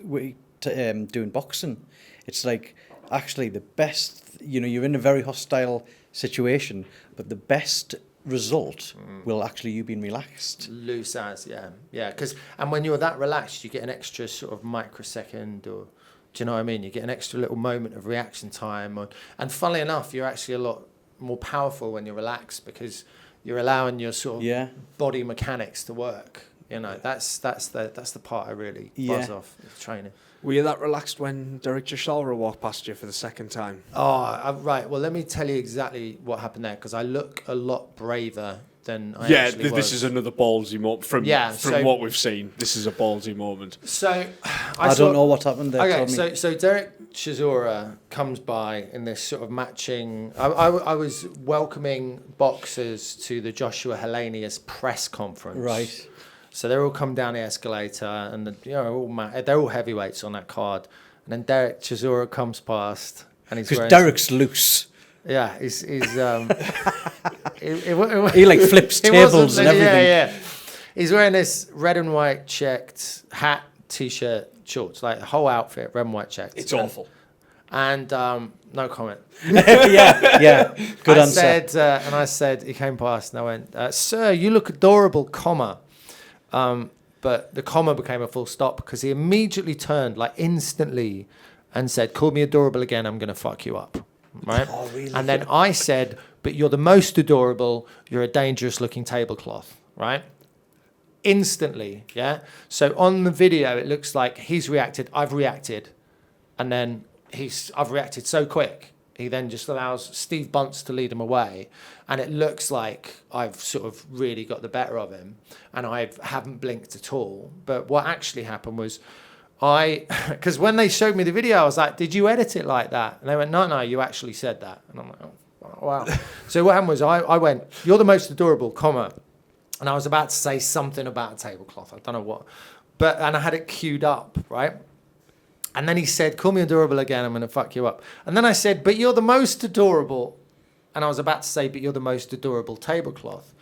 we do in boxing. It's like actually the best. You're in a very hostile situation, but the best result will actually you being relaxed. Loose as, yeah. And when you're that relaxed, you get an extra sort of microsecond, or do you know what I mean? You get an extra little moment of reaction time, and funnily enough, you're actually a lot more powerful when you're relaxed because you're allowing your sort of body mechanics to work. That's the part I really buzz off with training. Were you that relaxed when Derek Chisholm walked past you for the second time? Right. Well, let me tell you exactly what happened there, because I look a lot braver than I actually was. This is another ballsy moment from what we've seen. This is a ballsy moment. So I don't know what happened there. Okay, so Derek Chisholm comes by in this sort of matching. I was welcoming boxers to the Joshua Helenius press conference. Right. So they're all come down the escalator, and they're all heavyweights on that card. And then Derek Chisholm comes past, and he's because Derek's loose. Yeah, he's he like flips tables and everything. Yeah. He's wearing this red and white checked hat, t-shirt, shorts, like the whole outfit, red and white checked. It's awful. And no comment. yeah. Good answer. I said, he came past, and I went, "Sir, you look adorable, comma." But the comma became a full stop because he immediately turned, like instantly, and said, "Call me adorable again, I'm going to fuck you up." Right? Oh, really? And then I said, "But you're the most adorable, you're a dangerous looking tablecloth." Right? Instantly, yeah? So on the video, it looks like he's reacted, I've reacted, and then I've reacted so quick. He then just allows Steve Bunce to lead him away. And it looks like I've sort of really got the better of him. And I haven't blinked at all. But what actually happened was because when they showed me the video, I was like, "Did you edit it like that?" And they went, No, you actually said that. And I'm like, "Oh, wow." So what happened was I went, "You're the most adorable, comma." And I was about to say something about a tablecloth. I don't know what. And I had it queued up, right? And then he said, "Call me adorable again, I'm going to fuck you up." And then I said, "But you're the most adorable." And I was about to say, "But you're the most adorable tablecloth."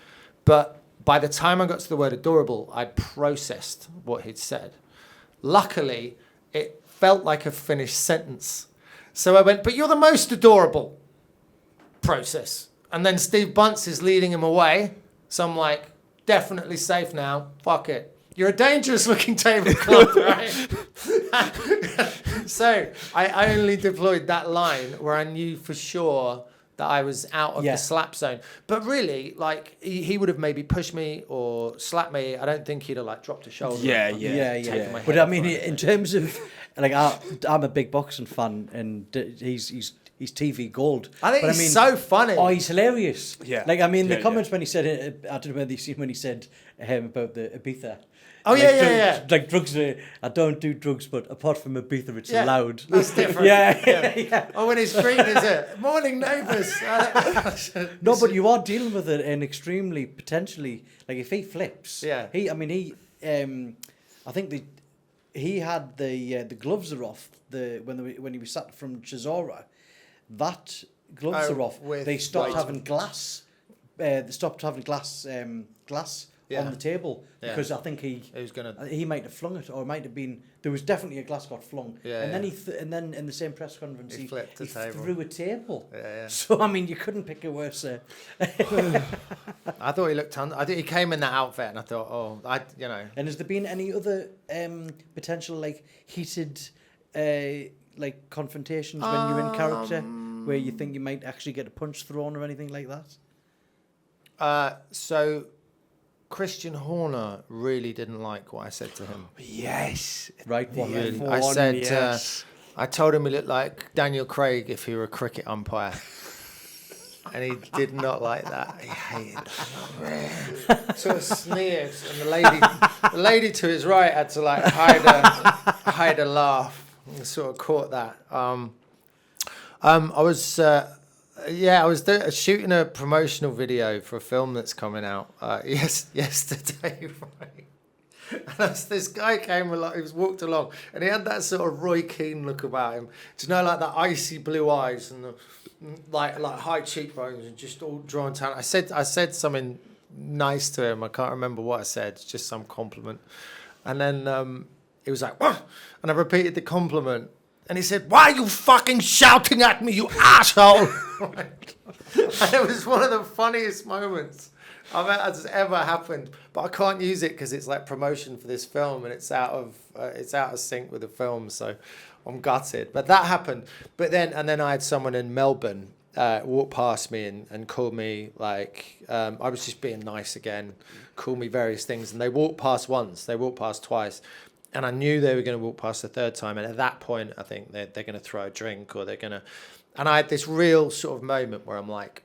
But by the time I got to the word adorable, I'd processed what he'd said. Luckily, it felt like a finished sentence. So I went, "But you're the most adorable." Process. And then Steve Bunce is leading him away. So I'm like, definitely safe now. Fuck it. You're a dangerous looking tablecloth, right? So I only deployed that line where I knew for sure that I was out of the slap zone. But really, like, he would have maybe pushed me or slapped me. I don't think he'd have, like, dropped a shoulder. Yeah. But I mean, in terms of like I'm a big boxing fan, and he's TV gold. I think he's so funny. Oh, he's hilarious. Yeah. Like, I mean, the Yeah, comments when he said, I don't know whether you've seen when he said about the Ibiza. Oh, like, yeah. Like drugs, I don't do drugs, but apart from Ibiza, it's Yeah, allowed. That's different. Yeah. Oh, when it's green, is it? Morning, neighbours. No, but you are dealing with it an extremely potentially, like if he flips. Yeah. I think he had the gloves are off when he was sat from Chisora. That gloves are off. They stopped having glass. They stopped having glass on the table because I think he might have flung it, or it might have been there was definitely a glass got flung. And then in the same press conference he flipped a table. threw a table. Yeah. So I mean, you couldn't pick a worse. I thought he looked. I think he came in that outfit, and I thought, And has there been any other potential like heated like confrontations when you're in character where you think you might actually get a punch thrown or anything like that? So Christian Horner really didn't like what I said to him. Yes. Right. Really. I said, I told him he looked like Daniel Craig if he were a cricket umpire. And he did not like that. He hated that. Sort of sneered, and the lady to his right had to like hide a laugh. I sort of caught that. I was shooting a promotional video for a film that's coming out yesterday, right? And this guy came along, he walked along, and he had that sort of Roy Keane look about him. Do you know, like the icy blue eyes and the like high cheekbones and just all drawn down. I said something nice to him. I can't remember what I said. Just some compliment. And then he was like, "What?" And I repeated the compliment. And he said, "Why are you fucking shouting at me, you asshole?" And it was one of the funniest moments has ever happened. But I can't use it because it's like promotion for this film, and it's out of sync with the film. So I'm gutted. But that happened. But then I had someone in Melbourne walk past me and call me like I was just being nice again, call me various things, and they walked past once, they walked past twice. And I knew they were going to walk past the third time. And at that point, I think they're going to throw a drink or they're going to... And I had this real sort of moment where I'm like,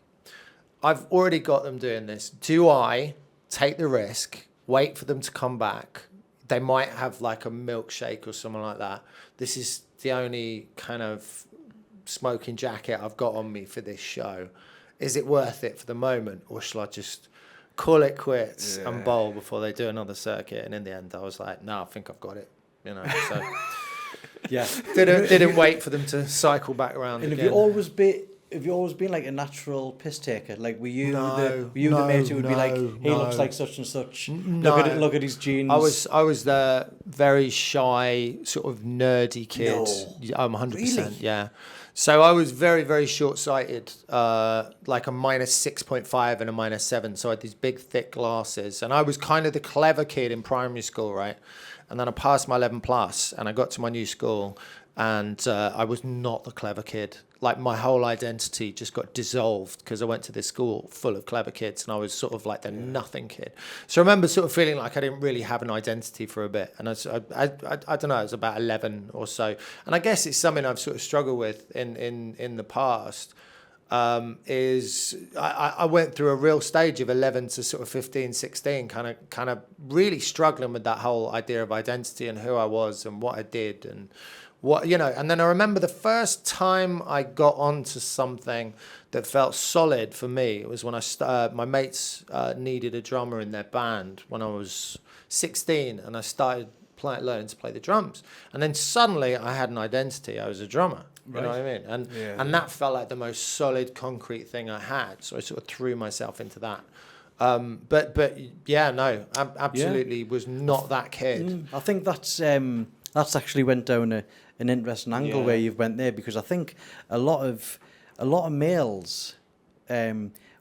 I've already got them doing this. Do I take the risk, wait for them to come back? They might have like a milkshake or something like that. This is the only kind of smoking jacket I've got on me for this show. Is it worth it for the moment? Or shall I just... call it quits and bowl before they do another circuit? And in the end, I was like, no, I think I've got it. So didn't wait for them to cycle back around. And again. Have you always been like a natural piss taker? Like were you the mate who would be like, he looks like such and such. Look at his jeans. I was the very shy, sort of nerdy kid. No. I'm 100%. Really? Yeah. So I was very, very short-sighted, like a -6.5 and a -7. So I had these big, thick glasses. And I was kind of the clever kid in primary school, right? And then I passed my 11 plus and I got to my new school and I was not the clever kid. Like my whole identity just got dissolved because I went to this school full of clever kids and I was sort of like the nothing kid. So I remember sort of feeling like I didn't really have an identity for a bit. And I don't know, it was about 11 or so. And I guess it's something I've sort of struggled with in the past. Is I went through a real stage of 11 to sort of 15, 16, kind of really struggling with that whole idea of identity and who I was and what I did and what, and then I remember the first time I got onto something that felt solid for me. It was when my mates needed a drummer in their band when I was 16 and I started learning to play the drums. And then suddenly I had an identity. I was a drummer. You know what I mean? And that felt like the most solid, concrete thing I had. So I sort of threw myself into that. But yeah, no, I absolutely was not that kid. I think that's actually went down an interesting angle where you've went there, because I think a lot of males,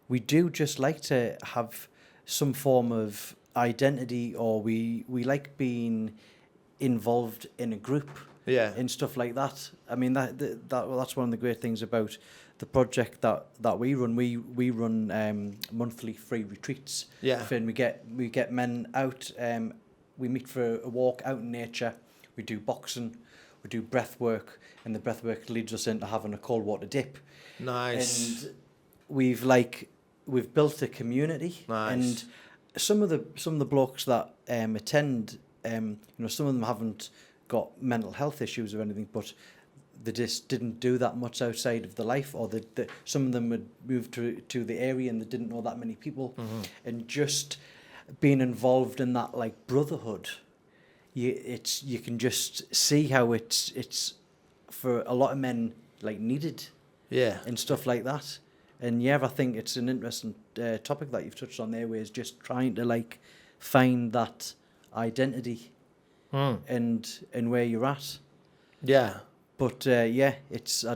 we do just like to have some form of identity, or we like being involved in a group. Yeah. And stuff like that. I mean, that's one of the great things about the project that we run. We run monthly free retreats. Yeah. And we get men out. We meet for a walk out in nature. We do boxing. we do breath work, and the breath work leads us into having a cold water dip. Nice. And we've built a community. Nice. And some of the blokes that attend, some of them haven't got mental health issues or anything, but they just didn't do that much outside of the life, or some of them had moved to the area and they didn't know that many people. And just being involved in that like brotherhood, you can just see how it's for a lot of men like needed, and stuff like that. And I think it's an interesting topic that you've touched on there, where it's just trying to like find that identity and where you're at. Yeah. But I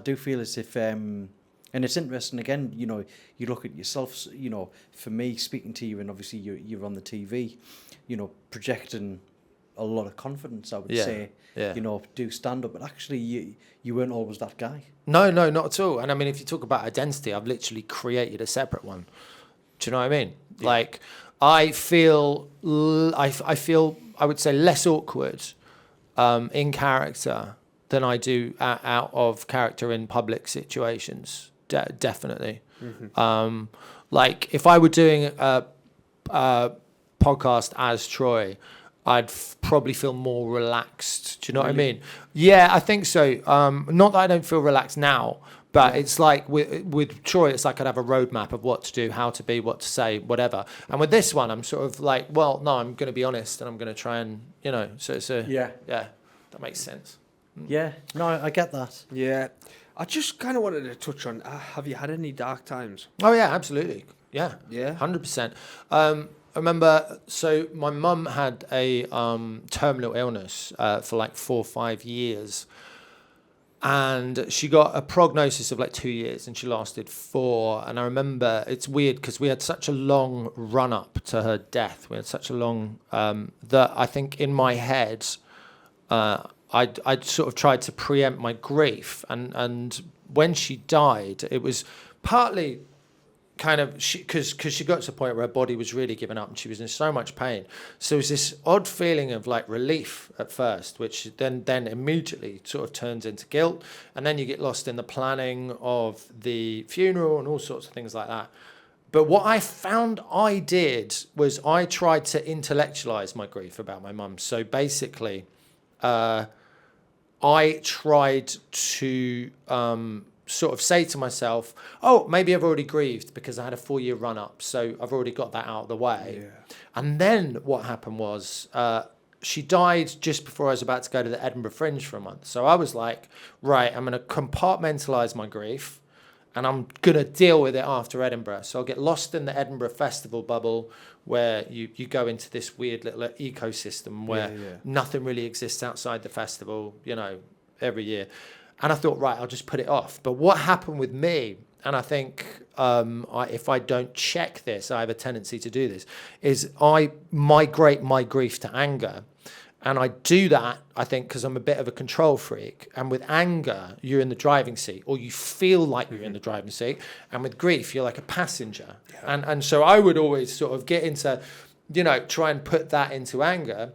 do feel as if, and it's interesting again, you look at yourself, for me speaking to you, and obviously you're on the TV, projecting a lot of confidence, I would say, do stand up, but actually you weren't always that guy. No, not at all. And I mean, if you talk about identity, I've literally created a separate one. Do you know what I mean? Yeah. Like, I feel, I would say, less awkward in character than I do out of character in public situations. Definitely. Like, if I were doing a podcast as Troy, I'd probably feel more relaxed. Do you know what I mean? Yeah, I think so. Not that I don't feel relaxed now, but it's like with Troy, it's like I'd have a roadmap of what to do, how to be, what to say, whatever. And with this one, I'm sort of like, well, no, I'm going to be honest, and I'm going to try and, so it's that makes sense. Yeah, no, I get that. Yeah. I just kind of wanted to touch on, have you had any dark times? Oh, yeah, absolutely. Yeah. Yeah. 100%. I remember, so my mum had a terminal illness for like 4 or 5 years. And she got a prognosis of like 2 years, and she lasted 4. And I remember, it's weird because we had such a long run up to her death. We had such a long, that I think in my head, I'd sort of tried to preempt my grief. And when she died, it was partly kind of, because she got to the point where her body was really giving up and she was in so much pain. So it was this odd feeling of like relief at first, which then immediately sort of turns into guilt. And then you get lost in the planning of the funeral and all sorts of things like that. But what I found I did was I tried to intellectualize my grief about my mum. So basically, I tried to sort of say to myself, oh, maybe I've already grieved because I had a 4-year run up, so I've already got that out of the way. Yeah. And then what happened was she died just before I was about to go to the Edinburgh Fringe for a month. So I was like, right, I'm going to compartmentalize my grief and I'm going to deal with it after Edinburgh. So I'll get lost in the Edinburgh Festival bubble where you go into this weird little ecosystem where nothing really exists outside the festival, every year. And I thought, right, I'll just put it off. But what happened with me, and I think if I don't check this, I have a tendency to do this, is I migrate my grief to anger. And I do that, I think, because I'm a bit of a control freak. And with anger, you're in the driving seat, or you feel like you're in the driving seat. And with grief, you're like a passenger. Yeah. And so I would always sort of get into, try and put that into anger,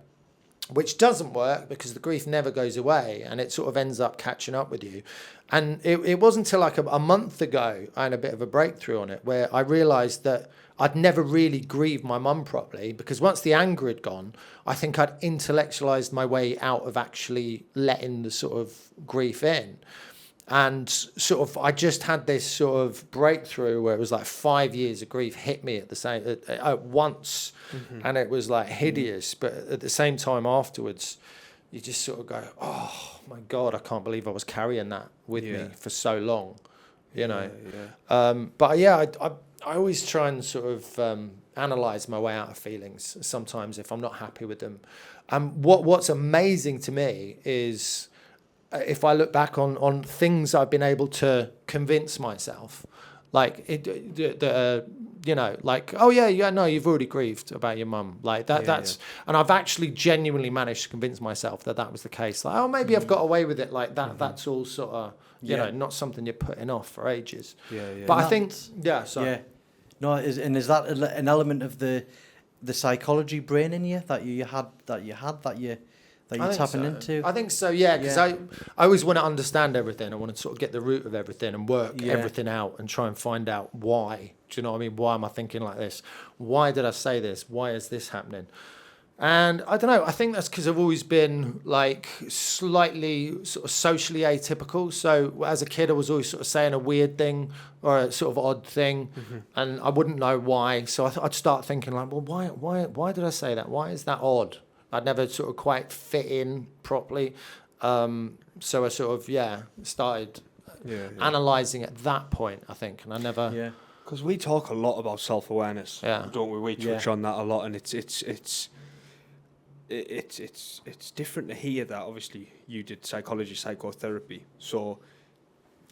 which doesn't work because the grief never goes away and it sort of ends up catching up with you. And it wasn't until like a month ago I had a bit of a breakthrough on it where I realised that I'd never really grieved my mum properly, because once the anger had gone, I think I'd intellectualised my way out of actually letting the sort of grief in. And sort of, I just had this sort of breakthrough where it was like 5 years of grief hit me at once, and it was like hideous. But at the same time afterwards, you just sort of go, oh my God, I can't believe I was carrying that with me for so long, But I always try and sort of analyse my way out of feelings sometimes if I'm not happy with them. What's amazing to me is, if I look back on things I've been able to convince myself, like like, oh no, you've already grieved about your mum, like that. And I've actually genuinely managed to convince myself that was the case. Like, oh, maybe I've got away with it. Like that. That's all sort of not something you're putting off for ages. But I think no, is that an element of the psychology brain in you that you that you're tapping into? I think so, yeah, because I always want to understand everything. I want to sort of get the root of everything and work everything out and try and find out why. Do you know what I mean? Why am I thinking like this? Why did I say this? Why is this happening? And I don't know, I think that's because I've always been like slightly sort of socially atypical. So as a kid, I was always sort of saying a weird thing or a sort of odd thing, and I wouldn't know why. So I'd start thinking like, well, why did I say that? Why is that odd? I'd never sort of quite fit in properly. So I sort of, started analysing at that point, I think, and I never... Yeah. Because we talk a lot about self-awareness, don't we? We touch on that a lot, and it's different to hear that. Obviously, you did psychology, psychotherapy, so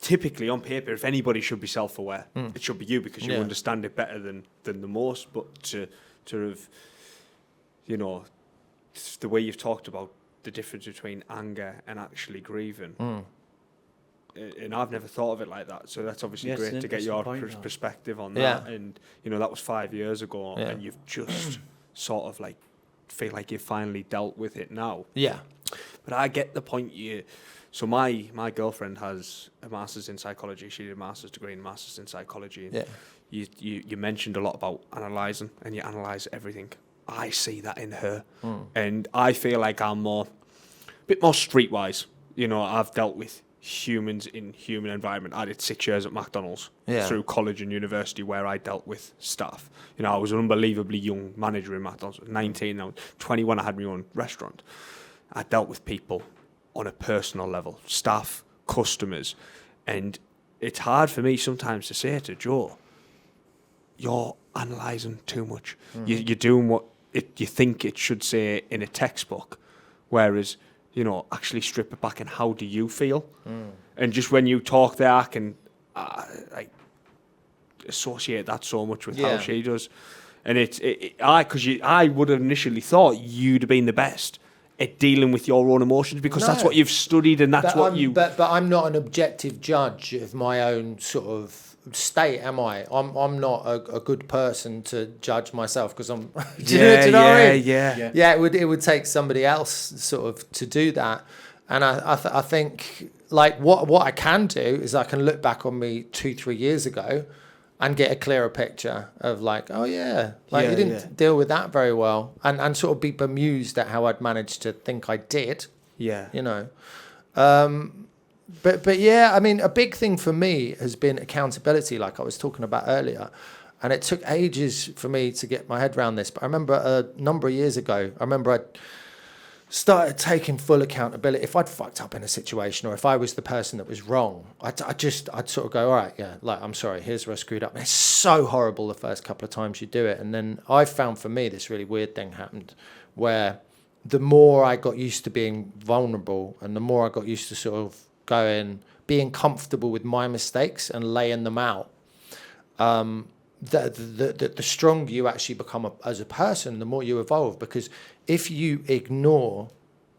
typically on paper, if anybody should be self-aware, it should be you, because you understand it better than the most. But to have, you know, the way you've talked about the difference between anger and actually grieving, and I've never thought of it like that. So that's obviously great to get your perspective on that. And you know, that was 5 years ago, and you've just sort of like feel like you've finally dealt with it now. Yeah. But I get the point so my girlfriend has a master's in psychology. She did a master's degree in master's in psychology. And you mentioned a lot about analysing, and you analyse everything. I see that in her. And I feel like I'm a bit more streetwise. You know, I've dealt with humans in human environment. I did 6 years at McDonald's through college and university, where I dealt with staff. You know, I was an unbelievably young manager in McDonald's. I was 19, I was 21, I had my own restaurant. I dealt with people on a personal level, staff, customers, and it's hard for me sometimes to say to Joe, you're analysing too much. You're doing what you think it should say in a textbook, whereas, you know, actually strip it back and how do you feel? And just when you talk there, I can like associate that so much with how she does. And I would have initially thought you'd have been the best at dealing with your own emotions, because that's what you've studied, and that's But I'm not an objective judge of my own sort of state, am I? I'm not a good person to judge myself, because I'm. Do you know what I mean? Yeah. It would take somebody else sort of to do that, and I think like what I can do is I can look back on me 2-3 years ago, and get a clearer picture of like, oh yeah, like you didn't deal with that very well, and sort of be bemused at how I'd managed to think I did. Yeah, you know. But yeah, I mean, a big thing for me has been accountability, like I was talking about earlier. And it took ages for me to get my head around this. But I remember a number of years ago, I started taking full accountability. If I'd fucked up in a situation, or if I was the person that was wrong, I'd sort of go, all right, yeah, like, I'm sorry, here's where I screwed up. And it's so horrible the first couple of times you do it. And then I found for me this really weird thing happened, where the more I got used to being vulnerable, and the more I got used to sort of being comfortable with my mistakes and laying them out, the stronger you actually become as a person, the more you evolve. Because if you ignore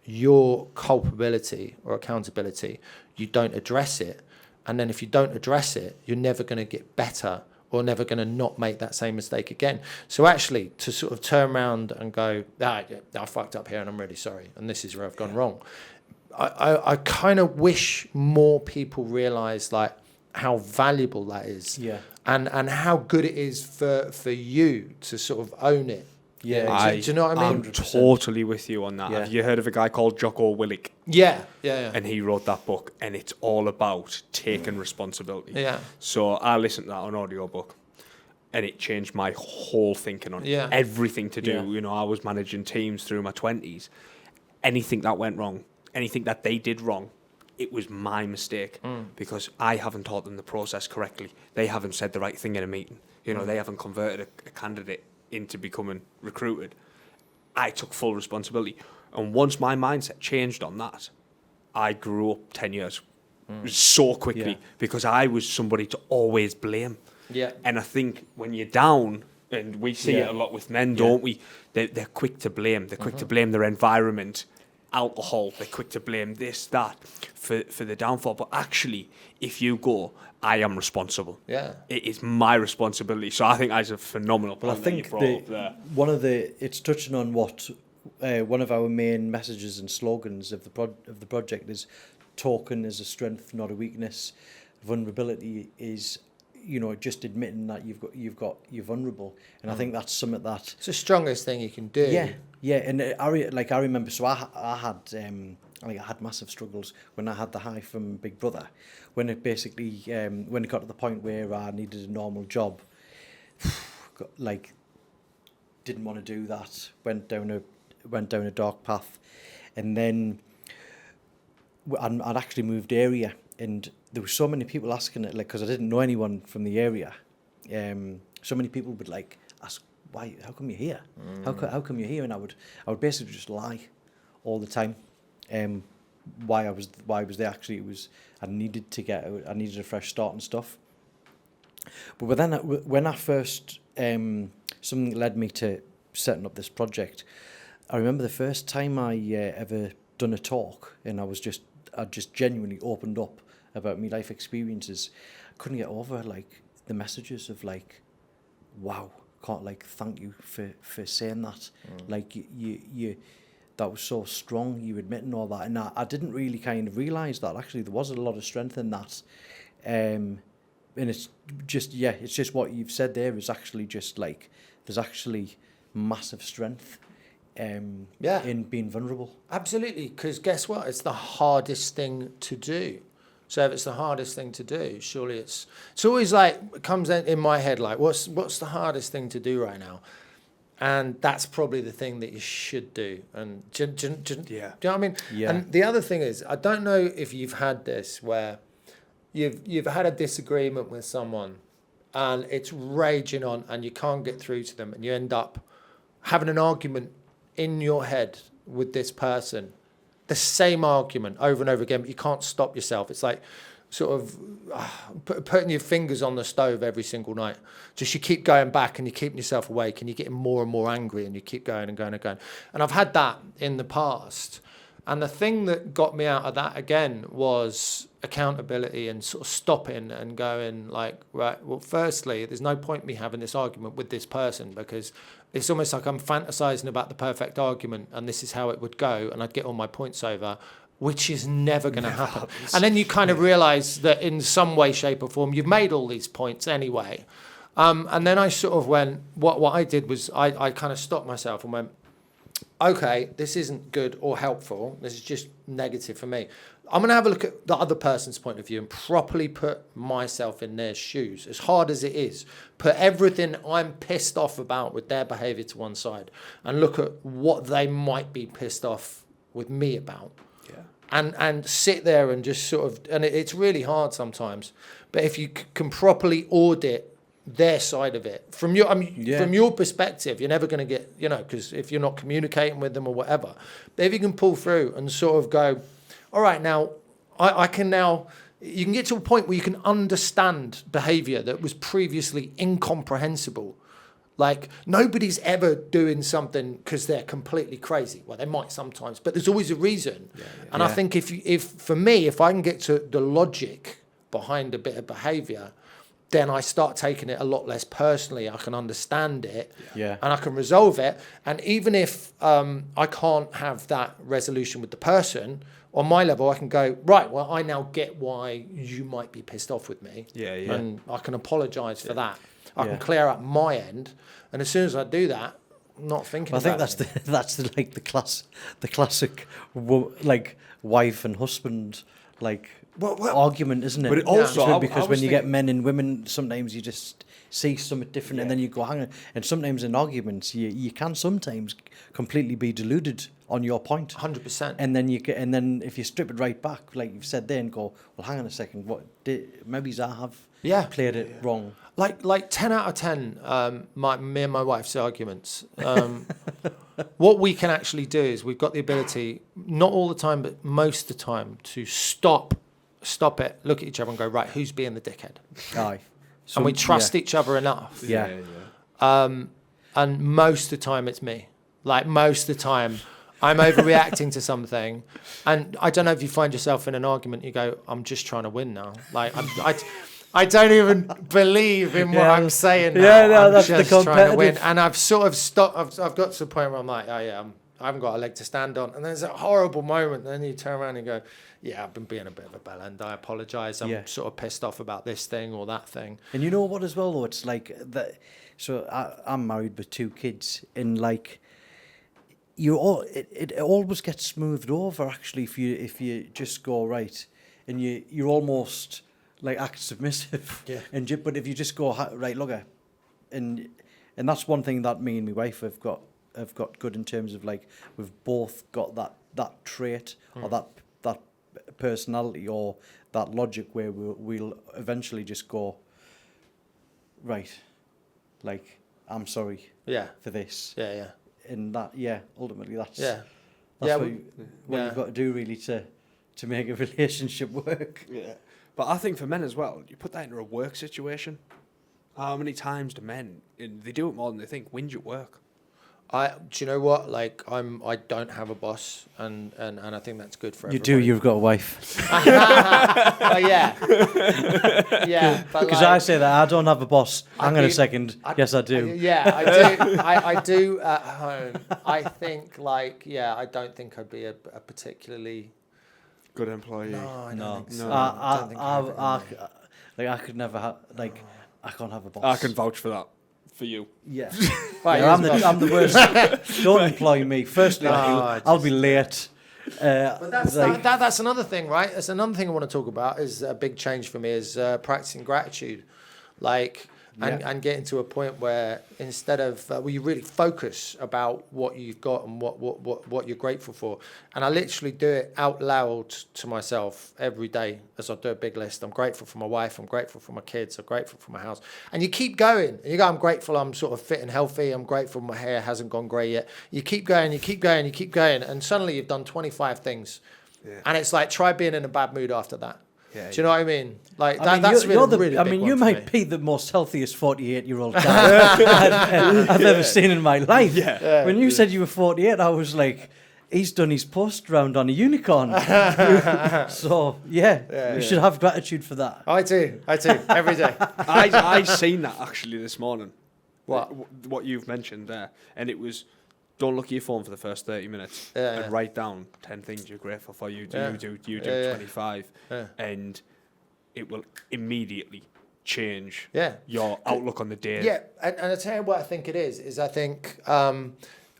your culpability or accountability, you don't address it. And then if you don't address it, you're never going to get better, or never going to not make that same mistake again. So actually, to sort of turn around and go, I fucked up here and I'm really sorry, and this is where I've gone wrong. I kind of wish more people realise like how valuable that is, and how good it is for you to sort of own it. Yeah, do you know what I mean? I'm totally with you on that. Have you heard of a guy called Jocko Willink? Yeah. And he wrote that book, and it's all about taking responsibility. Yeah. So I listened to that on audiobook, and it changed my whole thinking on everything to do. Yeah. You know, I was managing teams through my 20s. Anything that went wrong, anything that they did wrong, it was my mistake, because I haven't taught them the process correctly. They haven't said the right thing in a meeting. You know, they haven't converted a candidate into becoming recruited. I took full responsibility. And once my mindset changed on that, I grew up 10 years so quickly, because I was somebody to always blame. Yeah. And I think when you're down, and we see it a lot with men, don't we? They're quick to blame. They're quick to blame their environment, alcohol. They're quick to blame this, that for the downfall. But actually, if you go, I am responsible. Yeah, it is my responsibility. So I think that's a phenomenal point. Well, I think one of the, it's touching on what one of our main messages and slogans of the project is talking is a strength, not a weakness. Vulnerability is, just admitting that you're vulnerable, and I think that's something that it's the strongest thing you can do. Yeah, and I remember. So I had massive struggles when I had the high from Big Brother, when it basically when it got to the point where I needed a normal job, didn't want to do that. Went down a dark path, and then I'd actually moved area, and there were so many people asking it, because I didn't know anyone from the area. So many people would ask, why? How come you're here? How come you're here? And I would basically just lie all the time. Why I was there. Actually, I needed to get out. I needed a fresh start and stuff. But then when I first something led me to setting up this project. I remember the first time I ever done a talk, and I just genuinely opened up about my life experiences. I couldn't get over the messages of wow, can't thank you for saying that. You that was so strong, you admitting all that, and I didn't really kind of realise that actually there was a lot of strength in that. And it's just what you've said there is actually just there's actually massive strength in being vulnerable. Absolutely, because guess what? It's the hardest thing to do. So if it's the hardest thing to do, surely it's always it comes in my head what's the hardest thing to do right now? And that's probably the thing that you should do. And do you know what I mean? Yeah. And the other thing is, I don't know if you've had this where you've had a disagreement with someone and it's raging on and you can't get through to them and you end up having an argument in your head with this person, the same argument over and over again, but you can't stop yourself. It's like sort of putting your fingers on the stove every single night. Just you keep going back and you're keeping yourself awake and you're getting more and more angry and you keep going and going and going. And I've had that in the past. And the thing that got me out of that again was accountability and sort of stopping and going right, well, firstly, there's no point me having this argument with this person because it's almost like I'm fantasizing about the perfect argument and this is how it would go and I'd get all my points over, which is never going to happen. And then you kind of realize that in some way, shape or form, you've made all these points anyway. And then I sort of went, what I did was I kind of stopped myself and went, okay, this isn't good or helpful. This is just negative for me. I'm going to have a look at the other person's point of view and properly put myself in their shoes, as hard as it is. Put everything I'm pissed off about with their behaviour to one side and look at what they might be pissed off with me about. Yeah. And sit there and just sort of, and it's really hard sometimes, but if you can properly audit their side of it from your perspective, you're never going to get, because if you're not communicating with them or whatever, but if you can pull through and sort of go, all right, now I can now, you can get to a point where you can understand behavior that was previously incomprehensible. Like nobody's ever doing something because they're completely crazy. Well, they might sometimes, but there's always a reason. And I think if for me, if I can get to the logic behind a bit of behavior, then I start taking it a lot less personally. I can understand it and I can resolve it. And even if I can't have that resolution with the person, on my level, I can go, right, well, I now get why you might be pissed off with me. And I can apologise for that. I can clear up my end. And as soon as I do that, I'm not thinking about it. I think that's the classic wife and husband argument, isn't it? But it also, because when you get men and women, sometimes you just see something different, and then you go hang on. And sometimes in arguments, you can sometimes completely be deluded on your point. 100%. And then if you strip it right back, like you've said there, and go, well, hang on a second, maybe I have played it wrong. Like 10 out of 10, me and my wife's arguments. What we can actually do is we've got the ability, not all the time, but most of the time, to stop it, look at each other and go, right, who's being the dickhead? Aye. And we trust each other enough. And most of the time it's me. Like most of the time I'm overreacting to something. And I don't know if you find yourself in an argument, you go, I'm just trying to win now. Like I don't even believe in what I'm saying now. I'm that's just the trying to win. And I've sort of stopped. I've got to the point where I'm like, oh yeah, I haven't got a leg to stand on. And there's a horrible moment. Then you turn around and go, yeah, I've been being a bit of a bellend. I apologise. I'm sort of pissed off about this thing or that thing. And you know what as well, though? It's like that. So I'm married with 2 kids, and like it always gets smoothed over. Actually, if you just go right, and you're almost like act submissive. Yeah. But if you just go right, look, and that's one thing that me and my wife have got good in terms of like we've both got that trait or that personality or that logic where we'll eventually just go right, like I'm sorry for this, and that ultimately that's what you've got to do really to make a relationship work. But I think for men as well, you put that into a work situation. How many times do men, and they do it more than they think, whinge at work? Do you know what? Like I don't have a boss, and I think that's good for you everybody. do. You've got a wife. Oh yeah. Because I say that I don't have a boss. Hang on a second. Yes, I do. I do. I do at home. I think I don't think I'd be a particularly good employee. No, I don't think so. I could never have I can't have a boss. I can vouch for that. For you. Yeah. Right, I'm the worst. Don't employ me. Firstly, I'll be late. But that's another thing, right? That's another thing I want to talk about is a big change for me is practicing gratitude. And getting to a point where instead of you really focus about what you've got and what you're grateful for. And I literally do it out loud to myself every day as I do a big list. I'm grateful for my wife. I'm grateful for my kids. I'm grateful for my house. And you keep going. And you go, I'm grateful I'm sort of fit and healthy. I'm grateful my hair hasn't gone grey yet. You keep going, you keep going, you keep going. And suddenly you've done 25 things. Yeah. And it's like, try being in a bad mood after that. Yeah, do you know what I mean? Like that's really big. I mean, you might be the most healthiest 48-year-old guy I've ever seen in my life. Yeah. When you said you were 48, I was like, he's done his post round on a unicorn. So you should have gratitude for that. I do every day. I seen that actually this morning. What you've mentioned there, and it was. Don't look at your phone for the first 30 minutes and write down 10 things you're grateful for. You do 25. And it will immediately change your outlook on the day. Yeah, and I tell you what I think it is I think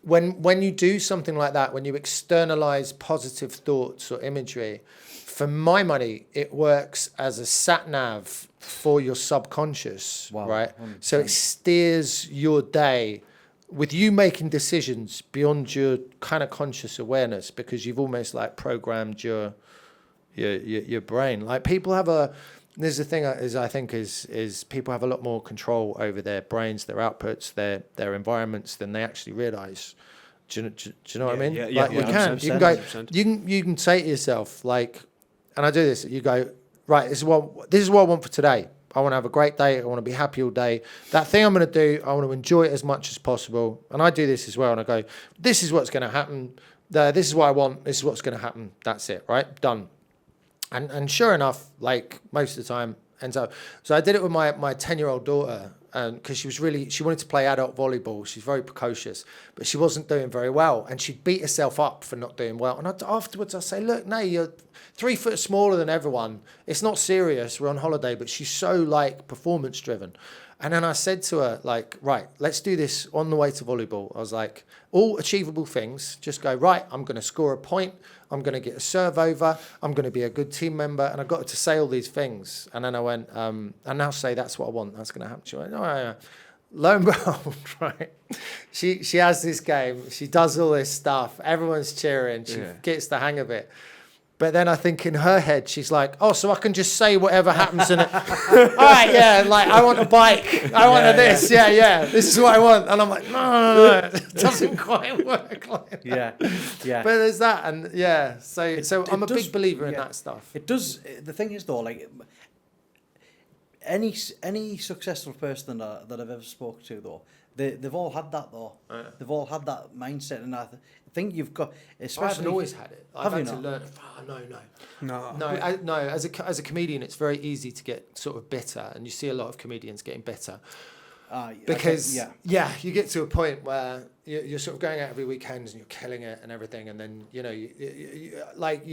when you do something like that, when you externalize positive thoughts or imagery, for my money, it works as a sat-nav for your subconscious, right? 100%. So it steers your day with you making decisions beyond your kind of conscious awareness because you've almost like programmed your brain. Like people have there's the thing I think is people have a lot more control over their brains, their outputs, their environments than they actually realise. Do you know what I mean? Yeah, you can go, you can say to yourself like, and I do this. You go right. This is what I want for today. I want to have a great day. I want to be happy all day. That thing I'm going to do, I want to enjoy it as much as possible. And I do this as well. And I go, this is what's going to happen. This is what I want. This is what's going to happen. That's it, right? Done. And sure enough, like most of the time. And so I did it with my 10-year-old daughter because she wanted to play adult volleyball. She's very precocious, but she wasn't doing very well. And she beat herself up for not doing well. And afterwards I say, look, no, you're 3 foot smaller than everyone. It's not serious. We're on holiday, but she's so like performance driven. And then I said to her, like, right, let's do this on the way to volleyball. I was like, all achievable things. Just go, right, I'm going to score a point. I'm going to get a serve over. I'm going to be a good team member. And I got her to say all these things. And then I went, and now say that's what I want. That's going to happen. She went, oh, yeah. Lo and behold, right, she has this game. She does all this stuff. Everyone's cheering. She gets the hang of it. But then I think in her head, she's like, oh, so I can just say whatever happens in it. All right, yeah, like, I want a bike. I want this. Yeah. This is what I want. And I'm like, no. It doesn't quite work like that. Yeah. But there's that. And, so I'm a big believer in that stuff. It does. The thing is, though, like, any successful person that I've ever spoken to, though, they've all had that, though. They've all had that mindset. And I think you've got, especially. I haven't always had it. I've had to learn. No. As a comedian, it's very easy to get sort of bitter, and you see a lot of comedians getting bitter. Because yeah, you get to a point where you're sort of going out every weekend and you're killing it and everything, and then you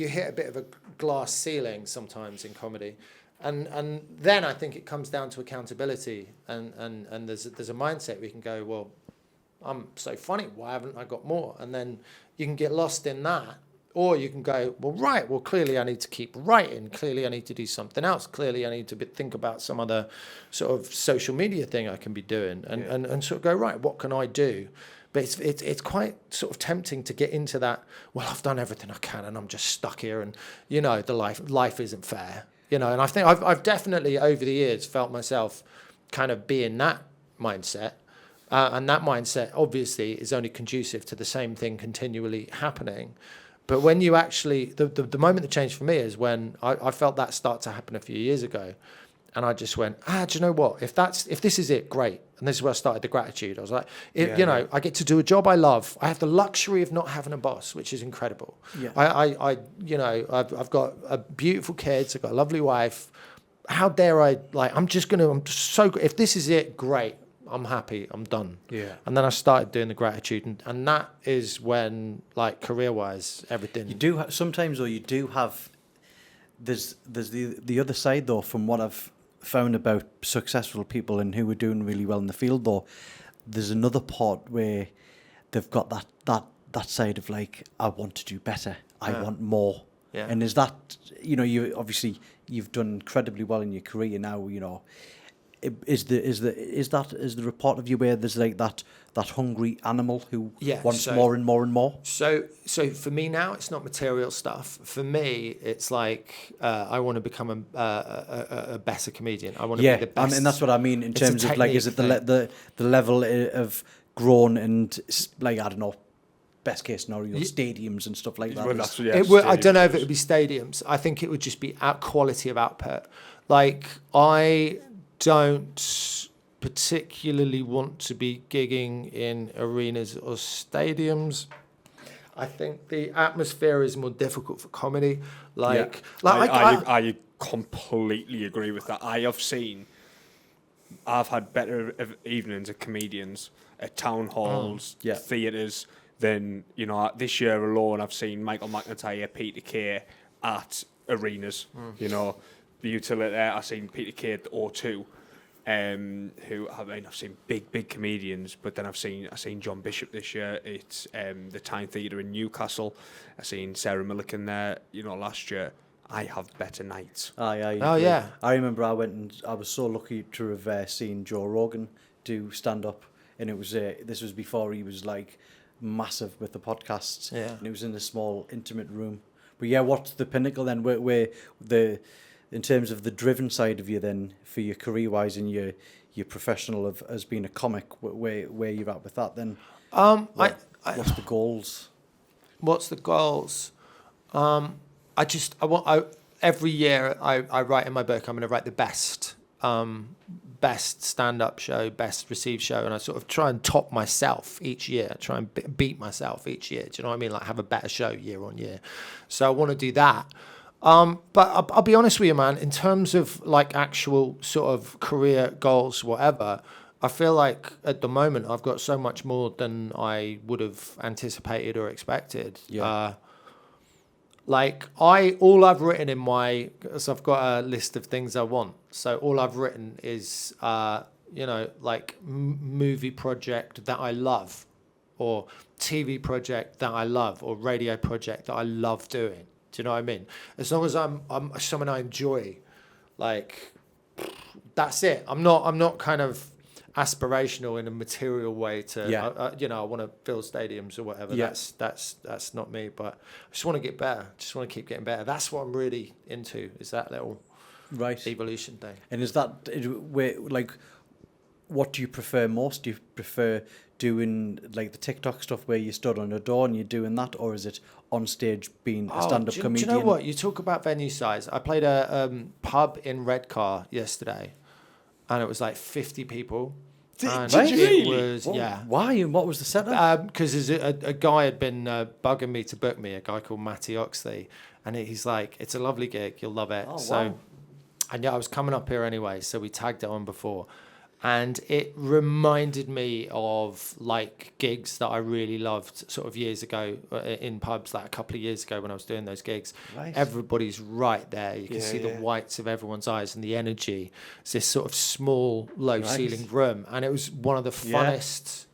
hit a bit of a glass ceiling sometimes in comedy, and then I think it comes down to accountability, and there's a mindset where you can go, well, I'm so funny, why haven't I got more? And then you can get lost in that. Or you can go, well, clearly I need to keep writing. Clearly I need to do something else. Clearly I need to think about some other sort of social media thing I can be doing, and sort of go, right, what can I do? But it's quite sort of tempting to get into that, well, I've done everything I can and I'm just stuck here, and, the life isn't fair. And I think I've definitely over the years felt myself kind of be in that mindset. And that mindset obviously is only conducive to the same thing continually happening. But when you actually, the moment that changed for me is when I felt that start to happen a few years ago. And I just went, do you know what? If this is it, great. And this is where I started the gratitude. I was like, I get to do a job I love. I have the luxury of not having a boss, which is incredible. Yeah. I've got a beautiful kids. I've got a lovely wife. How dare I, if this is it, great. I'm happy, I'm done. Yeah. And then I started doing the gratitude, and that is when, career-wise, everything. You do sometimes, though. You do have. There's the other side, though, from what I've found about successful people and who are doing really well in the field. Though, there's another part where they've got that side of I want to do better. I want more. Yeah. And is that you obviously you've done incredibly well in your career now. Is there a part of you where there's that hungry animal who wants more and more and more? So for me now, it's not material stuff. For me, it's I want to become a better comedian. I want to be the best. And that's what I mean in terms of is it the level of grown and I don't know, best case scenario, stadiums and stuff like that. I don't know if it would be stadiums. I think it would just be quality of output. I don't particularly want to be gigging in arenas or stadiums. I think the atmosphere is more difficult for comedy. I completely agree with that. I've had better evenings of comedians at town halls, theatres than, this year alone I've seen Michael McIntyre, Peter Kay at arenas. The utility. I've seen Peter Kay at the O2, I've seen big comedians, but then I've seen John Bishop this year. It's the Tyne Theatre in Newcastle. I've seen Sarah Millican there. last year. I have better nights. Yeah. I remember I was so lucky to have seen Joe Rogan do stand up, and it was this was before he was massive with the podcasts. Yeah. And it was in a small intimate room. But what's the pinnacle then? Where in terms of the driven side of you then, for your career-wise and your professional as being a comic, where you're at with that then? What's the goals? What's the goals? Every year I write in my book, I'm going to write the best stand-up show, best received show, and I sort of try and top myself each year, try and beat myself each year. Do you know what I mean? Have a better show year on year. So I want to do that. But I'll be honest with you, man, in terms of actual sort of career goals, whatever, I feel at the moment I've got so much more than I would have anticipated or expected. Yeah. All I've written so I've got a list of things I want. So all I've written is, movie project that I love, or TV project that I love, or radio project that I love doing. Do you know what I mean? As long as I'm someone I enjoy, that's it. I'm not kind of aspirational in a material way to, I want to fill stadiums or whatever. Yeah. That's not me. But I just want to get better. Just want to keep getting better. That's what I'm really into. Is that little evolution thing. And is that where what do you prefer most? Do you prefer doing the TikTok stuff where you stood on a door and you're doing that, or is it on stage being a stand-up comedian? Do you know what? You talk about venue size. I played a pub in Redcar yesterday, and it was 50 people. Did you really? Was, Why? And what was the setup? Because a guy had been bugging me to book me, a guy called Matty Oxley, and he's it's a lovely gig, you'll love it. Wow. And I was coming up here anyway, so we tagged it on before. And it reminded me of like gigs that I really loved sort of years ago in pubs, like a couple of years ago when I was doing those gigs. Right. Everybody's right there. You can see the whites of everyone's eyes and the energy. It's this sort of small, low ceiling room. And it was one of the funnest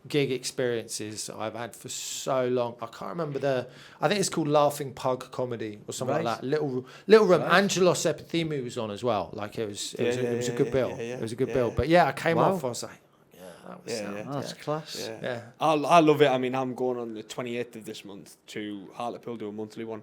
gig experiences I've had for so long. I can't remember I think it's called Laughing Pug Comedy or something like that. Little room. Angelos Epithemiou was on as well. Like it was a good bill. It was a good bill. But yeah, I came off. I was like, that was sound. That's class. Yeah. I love it. I mean, I'm going on the 28th of this month to Hartlepool, do a monthly one.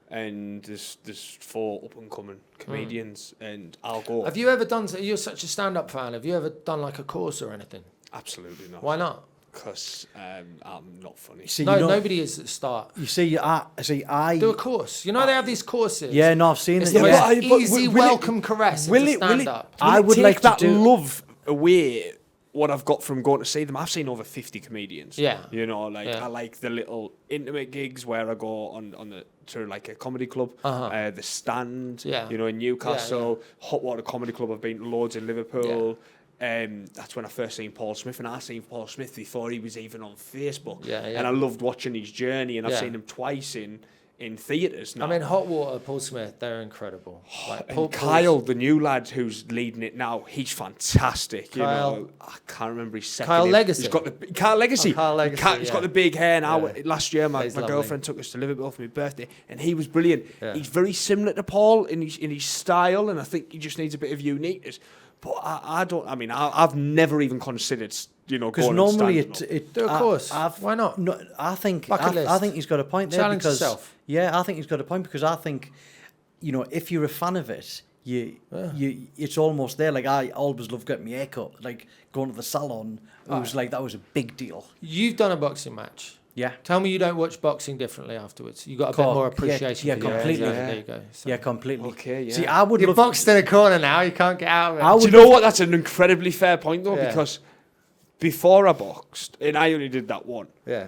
And there's 4 up and coming comedians, and I'll go. Have you ever done? You're such a stand-up fan. Have you ever done like a course or anything? Absolutely not. Why not? Because I'm not funny. See, nobody is at the start. You see, I do a course. You know they have these courses. Yeah, no, I've seen it's it. the Yeah. most easy welcome caress into stand-up. I would take like that that love away what I've got from going to see them. I've seen over 50 comedians. Yeah. You know, I like the little intimate gigs where I go to like a comedy club, the Stand, you know, in Newcastle, Hot Water Comedy Club. I've been to loads in Liverpool. Yeah. That's when I first seen Paul Smith, and I seen Paul Smith before he was even on Facebook. Yeah. And I loved watching his journey, and I've seen him twice in theatres now. I mean, Hot Water, Paul Smith, they're incredible. Like, Kyle, the new lad who's leading it now, he's fantastic. Kyle, you know, I can't remember his second Kyle name. Legacy. He's got the Kyle Legacy. Kyle Legacy. He's got the big hair now. Yeah. Last year, my girlfriend took us to Liverpool for my birthday, and he was brilliant. Yeah. He's very similar to Paul in his style, and I think he just needs a bit of uniqueness. But I don't. I mean, I've never even considered, you know, because going normally it do a course. Why not? No, I think he's got a point there. Challenge because, yourself. Yeah, I think he's got a point because I think, you know, if you're a fan of it, it's almost there. Like I always love getting my hair cut, like going to the salon. It was like that was a big deal. You've done a boxing match. Yeah. Tell me you don't watch boxing differently afterwards. You got a bit more appreciation. Yeah, for completely. There you go. So. Yeah, completely. Okay, yeah. See, I would. You're boxed in a corner now. You can't get out of it. Do you know what? That's an incredibly fair point though, because before I boxed, and I only did that one. Yeah.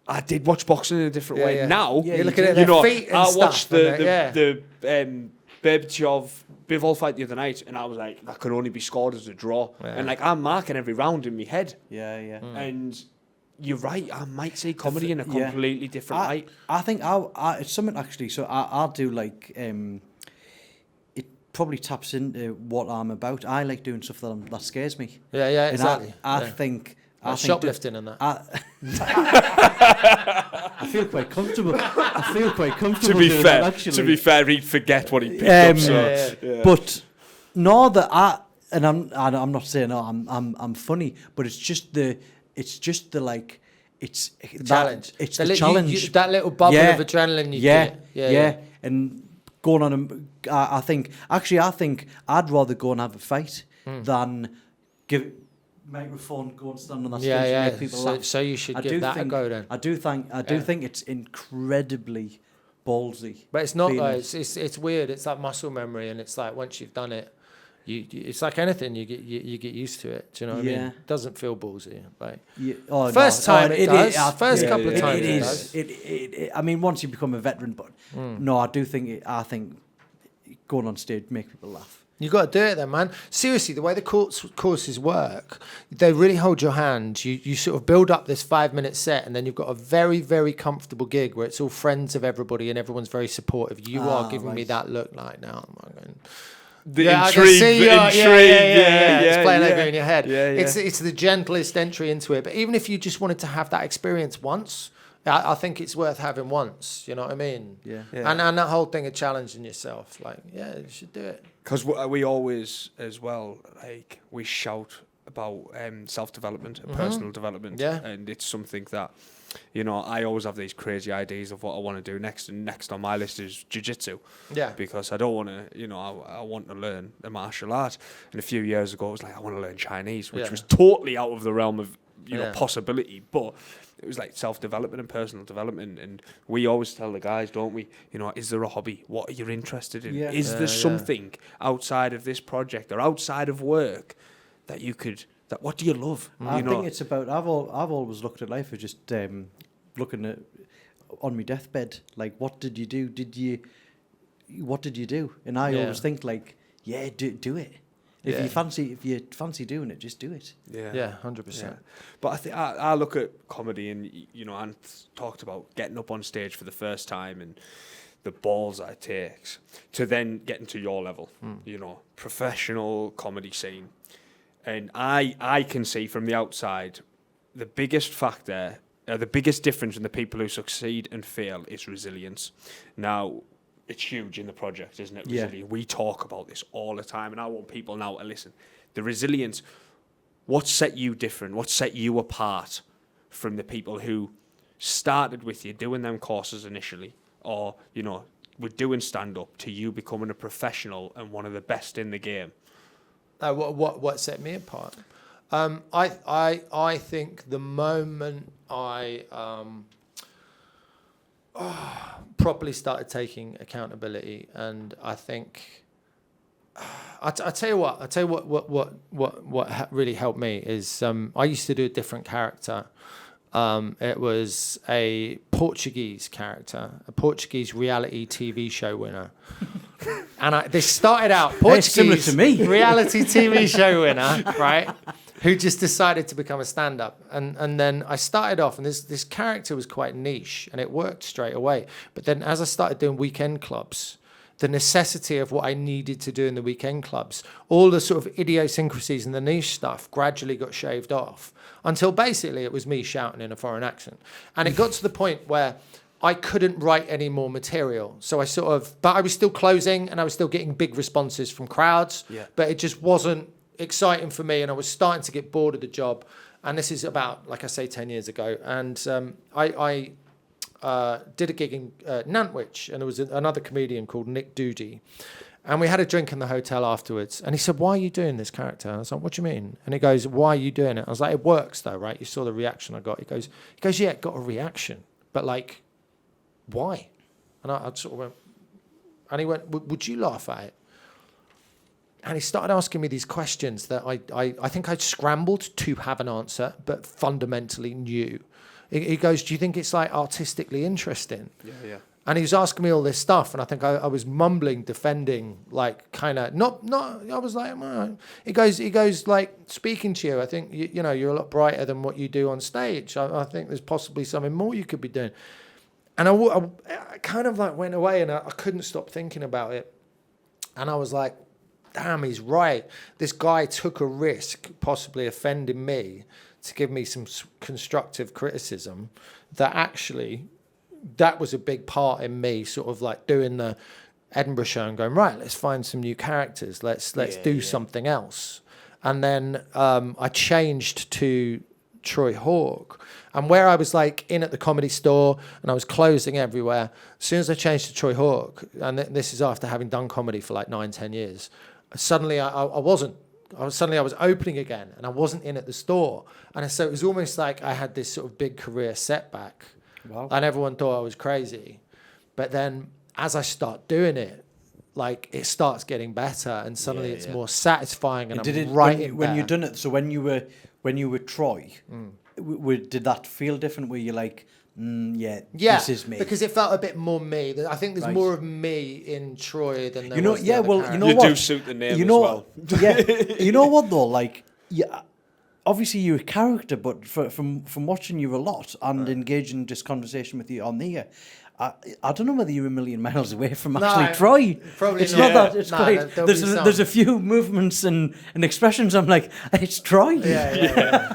I did watch boxing in a different way. Yeah. Now, you're looking at their feet and I stuff. watched the Berbatov Bivol fight the other night, and I was like, that could only be scored as a draw. Yeah. And like, I'm marking every round in my head. Yeah. And you're right. I might see comedy in a completely different light. I think it's something actually. So I'll do like it probably taps into what I'm about. I like doing stuff that scares me. Yeah, exactly. I think. Like shoplifting and that. I feel quite comfortable. To be fair, he'd forget what he picked up. So. But no, I'm not saying I'm funny, but it's just the like it's challenge. It's the challenge. That little bubble of adrenaline you get. Yeah. And going on, I think I'd rather go and have a fight than give microphone, go and stand on that stage and make people laugh. So you should give that a go then. I do think it's incredibly ballsy. But it's not though. It's weird. It's like muscle memory, and it's like once you've done it, it's like anything. You get used to it. Do you know what I mean? It doesn't feel ballsy. Like first time it does. First couple of times it does. It I mean, once you become a veteran, but no, I think going on stage make people laugh. You got to do it then, man. Seriously, the way the courses work, they really hold your hand. You sort of build up this 5-minute set, and then you've got a very, very comfortable gig where it's all friends of everybody and everyone's very supportive. You are giving me that look like now. The intrigue. It's playing over in your head. Yeah. It's the gentlest entry into it. But even if you just wanted to have that experience once, I think it's worth having once. You know what I mean? Yeah. And that whole thing of challenging yourself, like, you should do it. Because we always, as well, like, we shout about self-development and personal development. Yeah. And it's something that, you know, I always have these crazy ideas of what I want to do next. And next on my list is jiu-jitsu. Yeah. Because I don't want to, you know, I want to learn a martial art. And a few years ago, it was like, I want to learn Chinese, which was totally out of the realm of, you know, possibility. But it was like self-development and personal development, and we always tell the guys, don't we, you know, is there a hobby? What are you interested in? Is there something outside of this project or outside of work that you could, what do you love? I think it's about, I've always looked at life as just looking at, on my deathbed, like, what did you do? What did you do? And I always think like, do it. If you fancy doing it, just do it. Yeah, 100%. But I think I look at comedy, and and talked about getting up on stage for the first time and the balls that it takes to then getting to your level, professional comedy scene. And I can see from the outside, the biggest factor, the biggest difference in the people who succeed and fail is resilience. Now, it's huge in the project, isn't it? Resilience. We talk about this all the time, and I want people now to listen. The resilience, what set you different? What set you apart from the people who started with you doing them courses initially, or, were doing stand-up, to you becoming a professional and one of the best in the game? What set me apart? I think the moment I properly started taking accountability, and I think I tell you what really helped me is I used to do a different character. It was a Portuguese character, a Portuguese reality TV show winner. And this started out Portuguese similar to me. reality TV show winner, right? Who just decided to become a stand-up. And then I started off, and this character was quite niche, and it worked straight away. But then as I started doing weekend clubs, the necessity of what I needed to do in the weekend clubs, all the sort of idiosyncrasies and the niche stuff gradually got shaved off until basically it was me shouting in a foreign accent. And it got to the point where I couldn't write any more material. So but I was still closing, and I was still getting big responses from crowds, but it just wasn't exciting for me, and I was starting to get bored of the job. And this is about, like I say, 10 years ago. And I did a gig in Nantwich, and there was another comedian called Nick Doody, and we had a drink in the hotel afterwards, and he said, "Why are you doing this character?" And I was like, "What do you mean?" And he goes, "Why are you doing it?" I was like, "It works though, right? You saw the reaction I got." He goes, "Yeah, it got a reaction, but like, why?" And I sort of went, and he went, "Would you laugh at it?" And he started asking me these questions that I think I'd scrambled to have an answer, but fundamentally knew. He goes, "Do you think it's like artistically interesting?" Yeah. And he was asking me all this stuff, and I think I was mumbling, defending, like kind of not. I was like, "Well," he goes like, "Speaking to you, I think you're a lot brighter than what you do on stage. I think there's possibly something more you could be doing." And I kind of like went away, and I couldn't stop thinking about it. And I was like, "Damn, he's right. This guy took a risk, possibly offending me, to give me some constructive criticism that was a big part in me sort of like doing the Edinburgh show and going, right, let's find some new characters. Let's do something else." And then I changed to Troy Hawke. And where I was like in at the Comedy Store and I was closing everywhere, as soon as I changed to Troy Hawke, and this is after having done comedy for like 9-10 years, suddenly I was opening again, and I wasn't in at the store. And so it was almost like I had this sort of big career setback. Wow. And everyone thought I was crazy. But then as I start doing it, like it starts getting better, and suddenly it's more satisfying, and when you done it. So when you were Troy, did that feel different? Were you like, this is me? Because it felt a bit more me. I think there's more of me in Troy than there was. You do suit the name as well. Yeah, you know what though? Like, obviously you're a character, but from watching you a lot and engaging in this conversation with you on here, I don't know whether you're a million miles away from actually Troy. Probably it's not. Not that. It's quite. There's a few movements and expressions. I'm like, it's Troy. Yeah.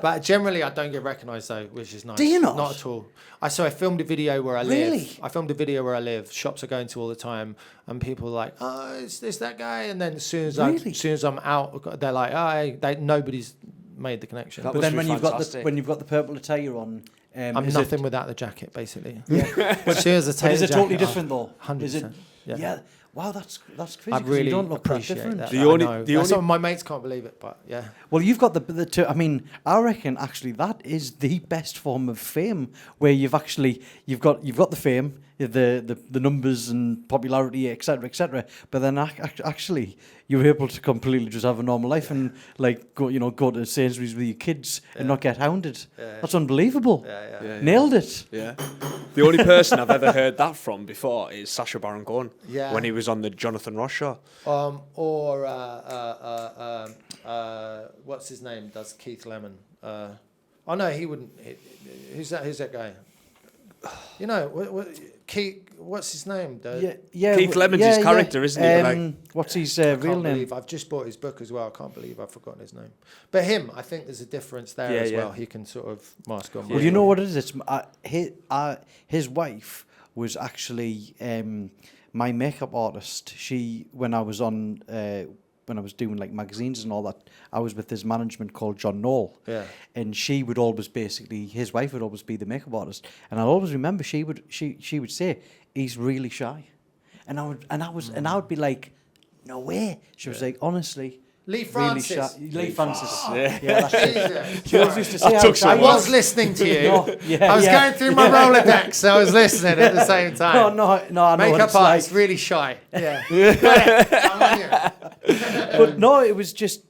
But generally, I don't get recognised though, which is nice. Do you not? Not at all. I filmed a video where I live. I filmed a video where I live. Shops I go into all the time, and people are like, "Oh, is this that guy?" And then as soon as I'm out, they're like, "Oh, nobody's made the connection." But then when you've got the purple attire on. I'm nothing without the jacket, basically. Yeah. But is it totally different though? 100%. Yeah. Wow, that's crazy. I really you don't look appreciate that different. Some of my mates can't believe it, but yeah. Well, you've got the two. I mean, I reckon actually that is the best form of fame, where you've got the fame, the numbers and popularity, etc., etc. But then actually, you were able to completely just have a normal life and like go to Sainsbury's with your kids and not get hounded. That's unbelievable. Nailed it. Yeah. The only person I've ever heard that from before is Sacha Baron Cohen. Yeah. When he was on the Jonathan Ross show. Or what's his name? Does Keith Lemon? Oh no, he wouldn't. Who's that guy? You know, Keith. What's his name? Keith Lemon's his character, isn't he? What's his real name? I've just bought his book as well. I can't believe I've forgotten his name. But him, I think there's a difference there as well. He can sort of mask on. Well, you know what it is? It's his wife was actually my makeup artist. when I was doing like magazines and all that, I was with this management called John Knoll. Yeah. And she would always his wife would always be the makeup artist. And I'll always remember she would say, he's really shy. And I would be like, no way. She was like, honestly, Lee Francis. Really Lee Francis. Yeah, that's it. She always used to say, I was listening to you. I was going through my Rolodex, so I was listening at the same time. No, I know makeup artist, like. really shy. Yeah. But no, it was just,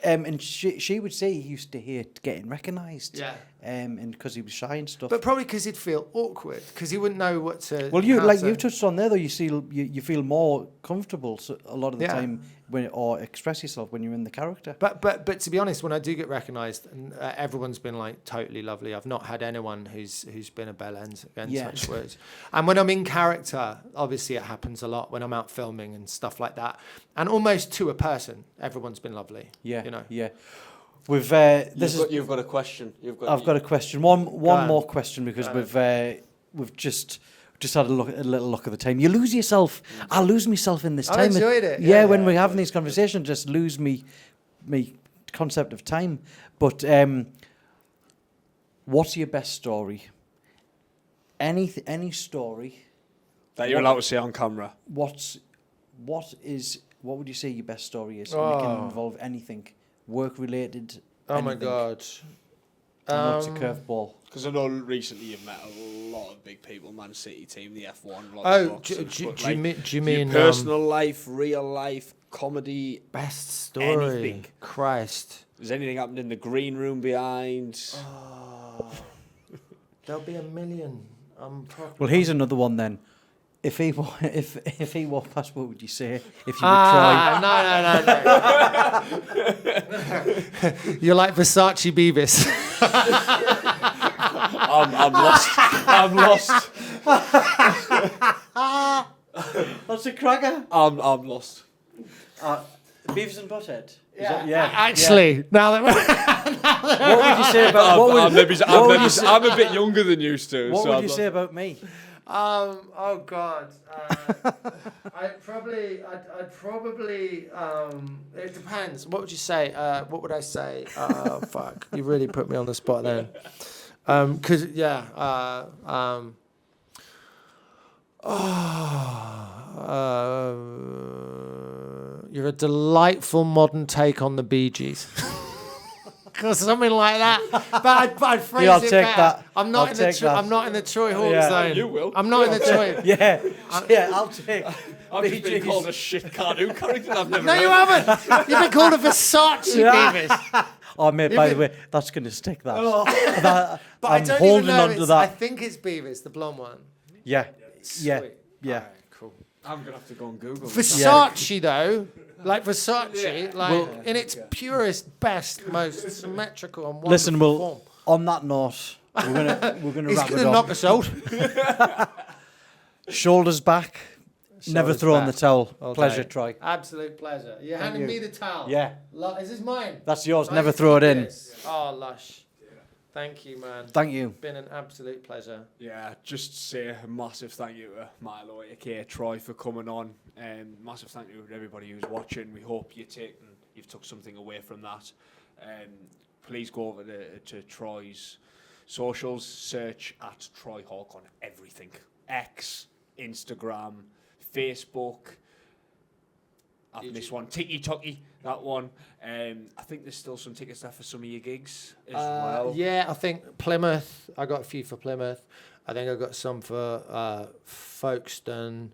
and she would say he used to hate getting recognised. Yeah. And because he was shy and stuff. But probably because he'd feel awkward, because he wouldn't know what to. Well, you touched on there though. You feel more comfortable a lot of the time or express yourself when you're in the character. But to be honest, when I do get recognised, and everyone's been like totally lovely. I've not had anyone who's been a bell end against such words. And when I'm in character, obviously it happens a lot when I'm out filming and stuff like that. And almost to a person, everyone's been lovely. Yeah. You know. Yeah. You've got a question. I've got a question. One more question because we've just had a little look at the time. You lose yourself. I lose myself in this time. I enjoyed it. Yeah, when we're having these conversations, just lose me concept of time. But what's your best story? Any story that you're allowed to say on camera. What would you say your best story is? And it can involve anything. Work related. Oh my God! It's a curveball. Because I know recently you've met a lot of big people, Man City team, the F1. Do you mean personal life, real life, comedy, best story? Anything. Christ! Has anything happened in the green room behind? There'll be a million. Well, here's another one then. If he walked past, what would you say? If you would try? No. You're like Versace Beavis. I'm lost. That's a cracker. I'm lost. Beavis and Butthead. Yeah. Actually, now that what would you say about? I'm a bit younger than you, Stu. What would you say about me? Oh God. I'd probably. It depends. What would you say? What would I say? Fuck. You really put me on the spot then. You're a delightful modern take on the Bee Gees. Or something like that, but I'd phrase I'll it take better. that. I'm not in the Troy Hawke zone. You will. I'm not in the Troy. I'll take. I've just been called a shit cartoon character. I've never. No, you haven't. You've been called a Versace Beavis. Oh, mate, by the way, that's going to stick that. But I'm I don't holding even know on to that. I think it's Beavis, the blonde one. Yeah. Sweet. Yeah. Right, cool. I'm going to have to go on Google. Versace, though. Like Versace, in its purest, best, most symmetrical and wonderful Listen, form. On that note, we're gonna wrap it He's up. going to knock us out. Shoulders back. Never throw in the towel. Okay. Pleasure, Troy. Absolute pleasure. You're handing me the towel. Yeah. Is this mine? That's yours. Never throw it in. Oh, lush. Thank you, man. Thank you. It's been an absolute pleasure. Yeah, just say a massive thank you to Milo, aka Troy, for coming on. Massive thank you to everybody who's watching. We hope you've took something away from that. Please go over to Troy's socials. Search at Troy Hawke on everything: X, Instagram, Facebook. I've missed one. Tiki-Toki, that one. I think there's still some tickets left for some of your gigs as well. Yeah, I think Plymouth. I got a few for Plymouth. I think I've got some for Folkestone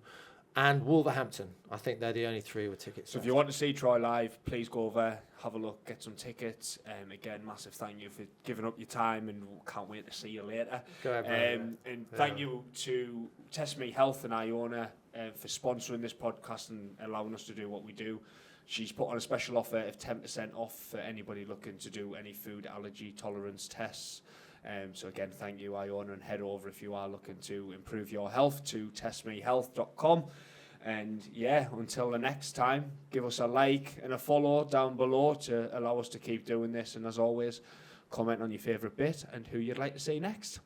and Wolverhampton. I think they're the only 3 with tickets. So if you want to see Troy live, please go over, have a look, get some tickets. Again, massive thank you for giving up your time, and can't wait to see you later. And thank you to Test Me Health and Iona for sponsoring this podcast and allowing us to do what we do. She's put on a special offer of 10% off for anybody looking to do any food allergy tolerance tests. So again, thank you, Iona, and head over if you are looking to improve your health to testmehealth.com. And yeah, until the next time, give us a like and a follow down below to allow us to keep doing this. And as always, comment on your favourite bit and who you'd like to see next.